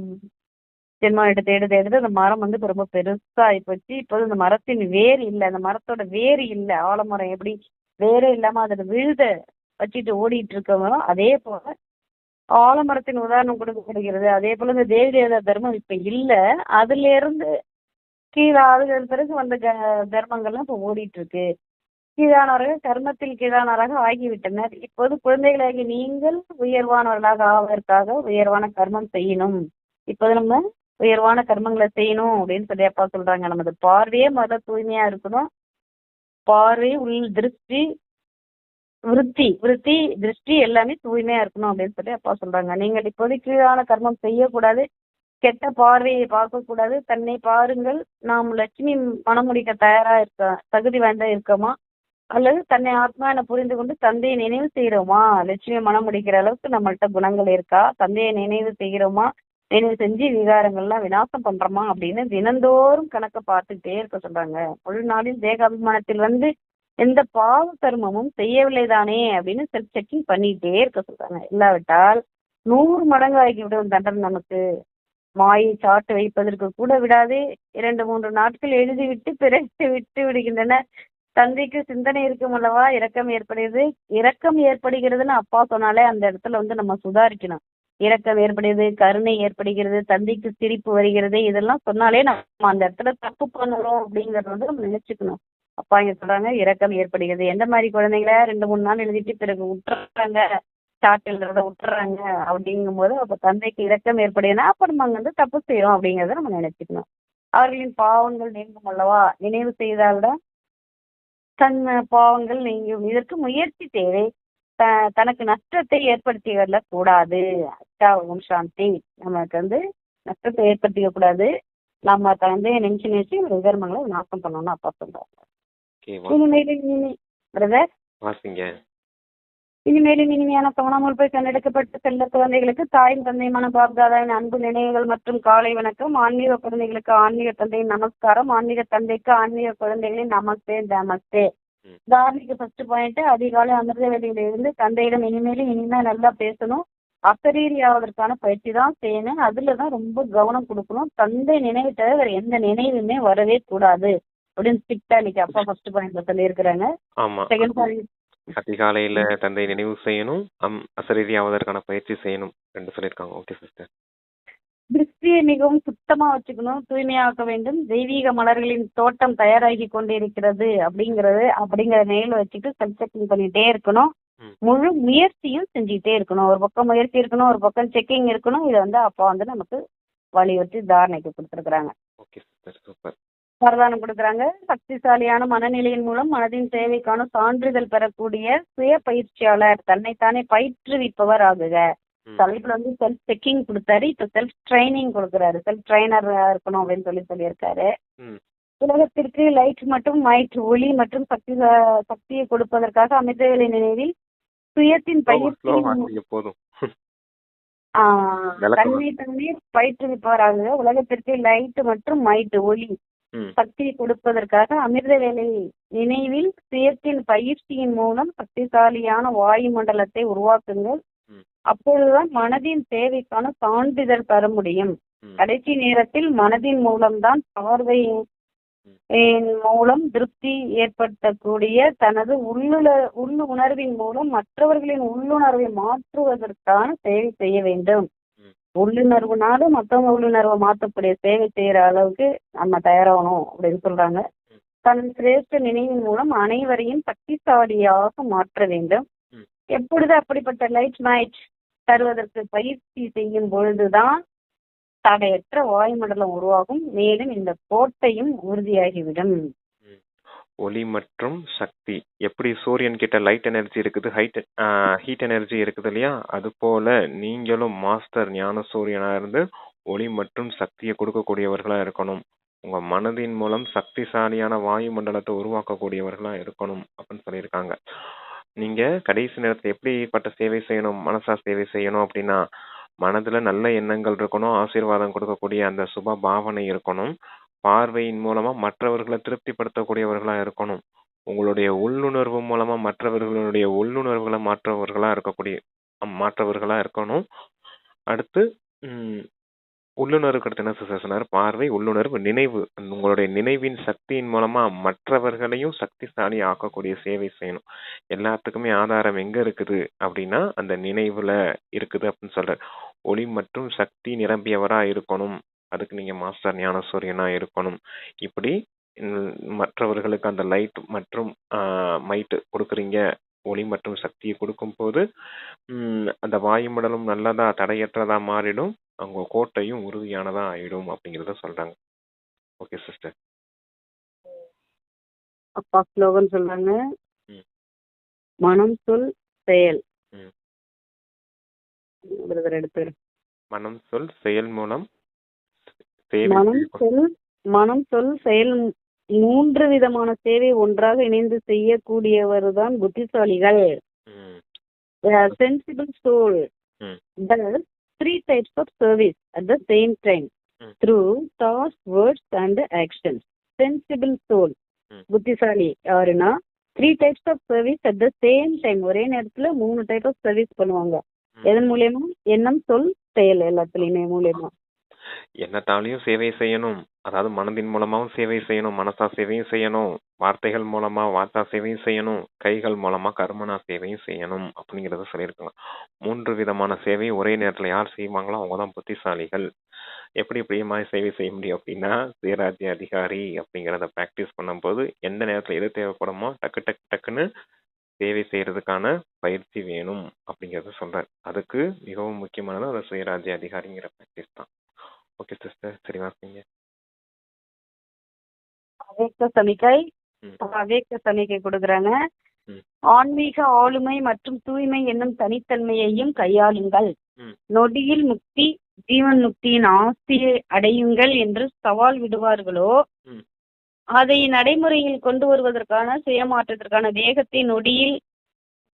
ஜென்மம் எடுத்து எடுத்து எடுத்து அந்த மரம் வந்து இப்ப ரொம்ப பெருசா ஆயிப்போச்சு. இப்போது அந்த மரத்தின் வேர் இல்ல. அந்த மரத்தோட வேர் இல்ல. ஆலமரம் எப்படி வேரே இல்லாம அதோட விழுத வச்சுட்டு ஓடிட்டு இருக்கவோ, அதே போல ஆலமரத்தின் உதாரணம் கொடுக்கப்படுகிறது. அதே போல இந்த தேவி தேவதா தர்மம் இப்ப இல்ல. அதுல இருந்து கீழே அதுக்கு பிறகு வந்த தர்மங்கள்லாம் இப்ப ஓடிட்டு இருக்கு. கீழானவர்கள் கர்மத்தில் கீழானவராக ஆகிவிட்டனர். இப்போது குழந்தைகளாகி நீங்கள் உயர்வானவர்களாக ஆவதற்காக உயர்வான கர்மம் செய்யணும். இப்போது நம்ம உயர்வான கர்மங்களை செய்யணும் அப்படின்னு சொல்லி அப்பா சொல்றாங்க. நமது பார்வையே முதல்ல தூய்மையா இருக்கணும். பார்வை, உள் திருஷ்டி, விருத்தி திருஷ்டி எல்லாமே தூய்மையா இருக்கணும் அப்படின்னு சொல்லி அப்பா சொல்றாங்க. நீங்கள் இப்போதைக்கு கீழான கர்மம் செய்யக்கூடாது. கெட்ட பார்வையை பார்க்கக்கூடாது. தன்னை பாருங்கள். நாம் லட்சுமி மனம் முடிக்க தயாரா தகுதி வாய்ந்த இருக்கோமா, அல்லது தன்னை ஆத்மா என புரிந்து கொண்டு தந்தையை நினைவு செய்கிறோமா? லட்சுமி மனம் முடிக்கிற அளவுக்கு நம்மள்ட்ட குணங்கள் இருக்கா? தந்தையை நினைவு செய்கிறோமா? நினைவு செஞ்சு விகாரங்கள்லாம் விநாசம் பண்றோமா அப்படின்னு தினந்தோறும் கணக்கை பார்த்துக்கிட்டே இருக்க சொல்றாங்க. முழு நாளில் தேகாபிமானத்தில் வந்து எந்த பாவ கர்மமும் செய்யவில்லை தானே அப்படின்னு செல்ஃப் செக்கிங் பண்ணிக்கிட்டே இருக்க சொல்றாங்க. இல்லாவிட்டால் 100 மடங்கு ஆகிவிடும் தண்டனை நமக்கு. மாயை சாட்டு வைப்பதற்கு கூட விடாது. 2-3 நாட்கள் எழுதிவிட்டு பிறகு விட்டு விடுகின்றன. தந்தைக்கு சிந்தனை இருக்கும் அல்லவா, இரக்கம் ஏற்படுகிறது. இரக்கம் ஏற்படுகிறதுன்னு அப்பா சொன்னாலே அந்த இடத்துல வந்து நம்ம சுதாரிக்கணும். இரக்கம் ஏற்படுகிறது, கருணை ஏற்படுகிறது, தந்தைக்கு சிரிப்பு வருகிறது, இதெல்லாம் சொன்னாலே நம்ம அந்த இடத்துல தப்பு பண்ணுறோம் அப்படிங்கறத வந்து நம்ம நினைச்சுக்கணும். அப்பா இங்க சொல்றாங்க இரக்கம் ஏற்படுகிறது. எந்த மாதிரி குழந்தைங்கள 2-3 நாள் எழுதிட்டு பிறகு விட்டுறாங்க, சாட் எழுதுறத விட்டுறாங்க அப்படிங்கும் போது அப்ப தந்தைக்கு இரக்கம் ஏற்படுதுன்னா அப்ப நம்ம அங்க வந்து தப்பு செய்யறோம் அப்படிங்கறத நம்ம நினைச்சுக்கணும். அவர்களின் பாவங்கள் நீங்கும் அல்லவா, நினைவு செய்தால்தான் தன் பாவங்கள் நீங்கும். இதற்கு முயற்சி தேவை. தனக்கு நஷ்டத்தை ஏற்படுத்திக்கொள்ள கூடாது. ஓம் சாந்தி. நமக்கு வந்து நஷ்டத்தை ஏற்படுத்திக்க கூடாது. நம்ம தந்தையை நினைச்சு நினைச்சு விதர்மங்களை நாசம் பண்ணணும்னு அப்பா சொல்றாங்க. இனிமேலும் பிரதர் வாசிங்க. இனிமேலும் இனிமையான கவனமுள் போய் கண்டெடுக்கப்பட்ட செல்ல குழந்தைகளுக்கு தாயின் தந்தையுமான பாப்தாதாவின் அன்பு நினைவுகள் மற்றும் காலை வணக்கம். ஆன்மீக குழந்தைகளுக்கு ஆன்மீக தந்தையின் நமஸ்காரம். ஆன்மீக தந்தைக்கு ஆன்மீக குழந்தைகளின் நமஸ்தே நமஸ்தே. தாரணிக்கு ஃபர்ஸ்ட் பாயிண்ட், அதிகாலை அமிர்த வேலையில இருந்து தந்தையிடம் இனிமே நல்லா பேசணும். அசரீரி ஆவதற்கான பயிற்சி தான் செய்யணும். அதுலதான் ரொம்ப கவனம் கொடுக்கணும். தந்தை நினைவு தவிர வேற எந்த நினைவுமே வரவே கூடாது அப்படின்னு ஸ்ட்ரிக்டா இன்னைக்கு அப்பா ஃபர்ஸ்ட் பாயிண்ட்ல சொல்லி இருக்கிறாங்க. செகண்ட் பாயிண்ட், அதிகாலையில தந்தை நினைவு செய்யணும், அசரீரி ஆவதற்கான பயிற்சி செய்யணும், 2 சொல்லியிருக்காங்க. Okay sister. திருஷ்டியை மிகவும் சுத்தமா வச்சுக்கணும், தூய்மையாக்க வேண்டும். தெய்வீக மலர்களின் தோட்டம் தயாராகி கொண்டிருக்கிறது அப்படிங்கிற நிலையில வச்சுட்டு செல்ஃப் செக்கிங் பண்ணிட்டே இருக்கணும். முழு முயற்சியும் செஞ்சுக்கிட்டே இருக்கணும். ஒரு பக்கம் முயற்சி இருக்கணும், ஒரு பக்கம் செக்கிங் இருக்கணும். இதை வந்து அப்பா வந்து நமக்கு வலியுறுத்தி தாரணைக்கு கொடுத்துருக்குறாங்க. Okay sister, super. வரதானம் கொடுக்குறாங்க. சக்திசாலியான மனநிலையின் மூலம் மனதின் சேவைக்கான சான்றிதழ் பெறக்கூடிய சுய பயிற்சியாளர், தன்னைத்தானே பயிற்றுவிப்பவர் ஆகுக. தலைப்புல வந்து செல்ஃப் செக்கிங் கொடுத்தாரு. இப்ப செல்ஃப் ட்ரைனிங் கொடுக்குறாரு. செல்ஃப் ட்ரைனர் இருக்கணும் அப்படின்னு சொல்லியிருக்காரு. உலகத்திற்கு லைட் மற்றும் மைட், ஒளி மற்றும் சக்தியை கொடுப்பதற்காக அமிர்தவேலை நினைவில் சுயத்தின் பயிற்சி தன்னை பயிற்றுவிப்பவராக உலகத்திற்கு லைட் மற்றும் மைட், ஒளி சக்தியை கொடுப்பதற்காக அமிர்த வேலை நினைவில் சுயத்தின் பயிற்சியின் மூலம் சக்திசாலியான வாயு மண்டலத்தை உருவாக்குங்கள். அப்பொழுதுதான் மனதின் தேவைக்கான சான்றிதழ் பெற முடியும். கடைசி நேரத்தில் மனதின் மூலம்தான் பார்வையின் மூலம் திருப்தி ஏற்படுத்தக்கூடிய தனது உள்ளுணர்வின் மூலம் மற்றவர்களின் உள்ளுணர்வை மாற்றுவதற்கான சேவை செய்ய வேண்டும். உள்ளுணர்வுனால மற்றவங்க உள்ளுணர்வை மாற்றக்கூடிய சேவை செய்யற அளவுக்கு நம்ம தயாராகணும் அப்படின்னு சொல்றாங்க. தன் சிரேஷ்ட நினைவின் மூலம் அனைவரையும் சக்திசாலியாக மாற்ற வேண்டும். எப்பொழுது அப்படிப்பட்ட லைட் மைட் தருவதற்கு பயிற்சி செய்யும் பொழுதுதான் தடையற்ற வாயுமண்டலம் உருவாகும். மேலும் இந்த கோட்டையும் உறுதியாகிவிடும். ஒளி மற்றும் சக்தி, எப்படி சூரியன் கிட்ட லைட் எனர்ஜி இருக்குது, ஹீட் எனர்ஜி இருக்குது இல்லையா, அது போல நீங்களும் மாஸ்டர் ஞான சூரியனா இருந்து ஒளி மற்றும் சக்தியை கொடுக்கக்கூடியவர்களா இருக்கணும். உங்க மனதின் மூலம் சக்திசாலியான வாயு மண்டலத்தை உருவாக்கக்கூடியவர்களா இருக்கணும் அப்படின்னு சொல்லியிருக்காங்க. நீங்க கடைசி நேரத்தில் எப்படிப்பட்ட சேவை செய்யணும், மனசா சேவை செய்யணும் அப்படின்னா, மனதுல நல்ல எண்ணங்கள் இருக்கணும், ஆசீர்வாதம் கொடுக்கக்கூடிய அந்த சுப பாவனை இருக்கணும், பார்வையின் மூலமா மற்றவர்களை திருப்திப்படுத்தக்கூடியவர்களா இருக்கணும், உங்களுடைய உள்ளுணர்வு மூலமா மற்றவர்களுடைய உள்ளுணர்வுகளை மாற்றவர்களா இருக்கணும். அடுத்து உள்ளுணர்வுக்கு அடுத்து என்ன சிஸ்டர் சொன்னார்? பார்வை, உள்ளுணர்வு, நினைவு. உங்களுடைய நினைவின் சக்தியின் மூலமா மற்றவர்களையும் சக்திசாலி ஆக்கக்கூடிய சேவை செய்யணும். எல்லாத்துக்குமே ஆதாரம் எங்க இருக்குது அப்படின்னா அந்த நினைவுல இருக்குது அப்படின்னு சொல்றார். ஒளி மற்றும் சக்தி நிரம்பியவரா இருக்கணும். அதுக்கு நீங்க மாஸ்டர் ஞானசூரியனா இருக்கணும். இப்படி மற்றவர்களுக்கு அந்த லைட் மற்றும் மைட் கொடுக்குறீங்க. ஒளி மற்றும் சக்தியை கொடுக்கும்போது அந்த வாயுமண்டலம் நல்லதா தடையற்றதா மாறிடும். அவங்க கோட்டையும் உறுதியானதா ஆயிடும் அப்படிங்கறத சொல்றாங்க. Okay sister. அப்பா ஸ்லோகன் சொல்றாங்க, ம். மனம் சொல் செயல். ம். பிரதர் எடுத்து மனம் சொல் செயல் மூலம் சேவை மனம் செய்யப்படும். சொல் மனம் சொல் செயல் 3 விதமான சேவை ஒன்றாக இணைந்து செய்யக்கூடியவர் தான் புத்திசாலிகள். ம். சென்சிபிள் சோல் ம். does 3 types of service at the same time ம். through thoughts, words and actions. Sensible soul ம். புத்திசாலி யாருன்னா 3 types of service at the same time, ஒரே நேரத்துல 3 டைப் ஆஃப் சர்வீஸ் பண்ணுவாங்க. எதன் மூலியமா? எண்ணம், சொல், செயல் எல்லாத்துலயுமே மூலியமா. எண்ணத்தாலையும் சேவை செய்யணும், அதாவது மனதின் மூலமாவும் சேவை செய்யணும், மனசா சேவையும் செய்யணும், வார்த்தைகள் மூலமா வார்த்தா சேவையும் செய்யணும், கைகள் மூலமா கர்மனா சேவையும் செய்யணும் அப்படிங்கறத சொல்லியிருக்காங்க. 3 விதமான சேவை ஒரே நேரத்துல யார் செய்வாங்களோ அவங்கதான் புத்திசாலிகள். எப்படி பிரியமாய் சேவை செய்ய முடியும் அப்படின்னா சுயராஜ்ய அதிகாரி அப்படிங்கறத பிராக்டிஸ் பண்ணும்போது எந்த நேரத்துல எது தேவைப்படுமோ டக்கு டக்கு டக்குன்னு சேவை செய்யறதுக்கான பயிற்சி வேணும் அப்படிங்கறத சொல்றாரு. அதுக்கு மிகவும் முக்கியமானது அந்த சுயராஜ்ய அதிகாரிங்கிற பிராக்டிஸ் தான். ஓகே சிஸ்டர், சரி வாசிங்க. அவேக்க சமிக்கை கொடுக்குறாங்க. ம். ஆன்மீக ஆளுமை மற்றும் தூய்மை என்னும் தனித்தன்மையையும் கையாளுங்கள். நொடியில் முக்தி, ஜீவன் முக்தியின் ஆஸ்தியை அடையுங்கள் என்று சவால் விடுவார்களோ அதை நடைமுறையில் கொண்டு வருவதற்கான சுயமாற்றத்திற்கான வேகத்தை நொடியில்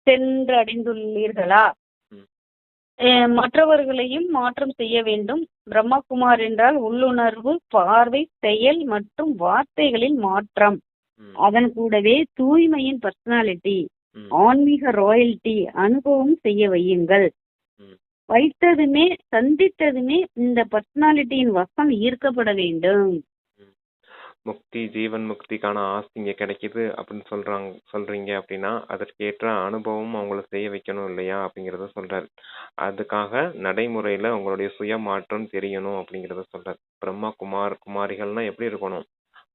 சென்று அடைந்துள்ளீர்களா? மற்றவர்களையும் மாற்றம் செய்ய வேண்டும். பிரம்மகுமார் என்றால் உள்ளுணர்வு, பார்வை, செயல் மற்றும் வார்த்தைகளின் மாற்றம். அதன் கூடவே தூய்மையின் பர்சனாலிட்டி, ஆன்மீக ராயல்டி அனுபவம் செய்ய வையுங்கள். வைத்ததுமே சந்தித்ததுமே இந்த பர்சனாலிட்டியின் வசம் ஈர்க்கப்பட வேண்டும். முக்தி, ஜீவன் முக்திக்கான ஆஸ்தி இங்க கிடைக்குது அப்படின்னு சொல்றீங்க அப்படின்னா அதற்கேற்ற அனுபவம் அவங்கள செய்ய வைக்கணும் இல்லையா அப்படிங்கறத சொல்றாரு. அதுக்காக நடைமுறையில உங்களுடைய சுய மாற்றம் தெரியணும் அப்படிங்கறத சொல்றாரு. பிரம்மா குமாரிகள்னா எப்படி இருக்கணும்?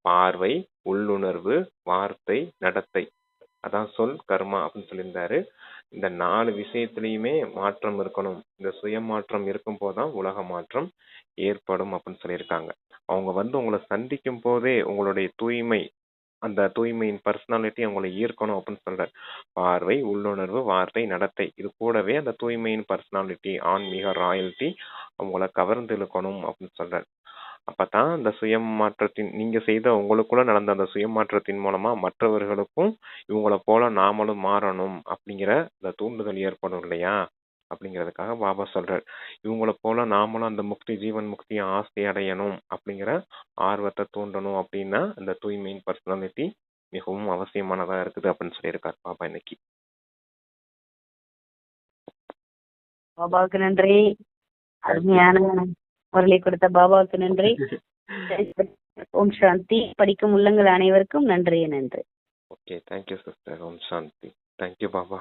பார்வை, உள்ளுணர்வு, வார்த்தை, நடத்தை, அதான் சொல், கர்மா அப்படின்னு சொல்லியிருந்தாரு. இந்த 4 விஷயத்திலயுமே மாற்றம் இருக்கணும். இந்த சுய மாற்றம் இருக்கும் போதுதான் உலக மாற்றம் ஏற்படும் அப்படின்னு சொல்லியிருக்காங்க. அவங்க உங்களை சந்திக்கும் போதே உங்களுடைய தூய்மை, அந்த தூய்மையின் பர்சனாலிட்டி அவங்களை ஈர்க்கணும் அப்படின்னு சொல்றாரு. பார்வை, உள்ளுணர்வு, வார்த்தை, நடத்தை, இது கூடவே அந்த தூய்மையின் பர்சனாலிட்டி, ஆன்மீக ராயல்டி அவங்கள கவர்ந்து இழுக்கணும் அப்படின்னு சொல்றாரு. அப்பதான் அந்த சுய மாற்றத்தின் நீங்க செய்த உங்களுக்குள்ள நடந்த அந்த சுய மாற்றத்தின் மூலமா மற்றவர்களுக்கும் இவங்கள போல நாமளும் மாறணும் அப்படிங்கிற அந்த தூண்டுதல் ஏற்படும் இல்லையா அப்படிங்கிறதுக்காக பாபா சொல்றாரு. இவங்கள போல நாமளும் அந்த முக்தி, ஜீவன் முக்தியை ஆசை அடையணும் அப்படிங்கிற ஆர்வத்தை தூண்டணும் அப்படின்னா அந்த தூய்மையின் பர்சனாலிட்டி மிகவும் அவசியமானதா இருக்குது அப்படின்னு சொல்லியிருக்காரு பாபா இன்னைக்கு. பாபாவுக்கு நன்றி. அருமையான முரளி கொடுத்த பாபாவுக்கு நன்றி. ஓம் சாந்தி. படிக்கும் உள்ளங்கள் அனைவருக்கும் நன்றி. Okay, thank you sister. Om Shanti. Thank you Baba.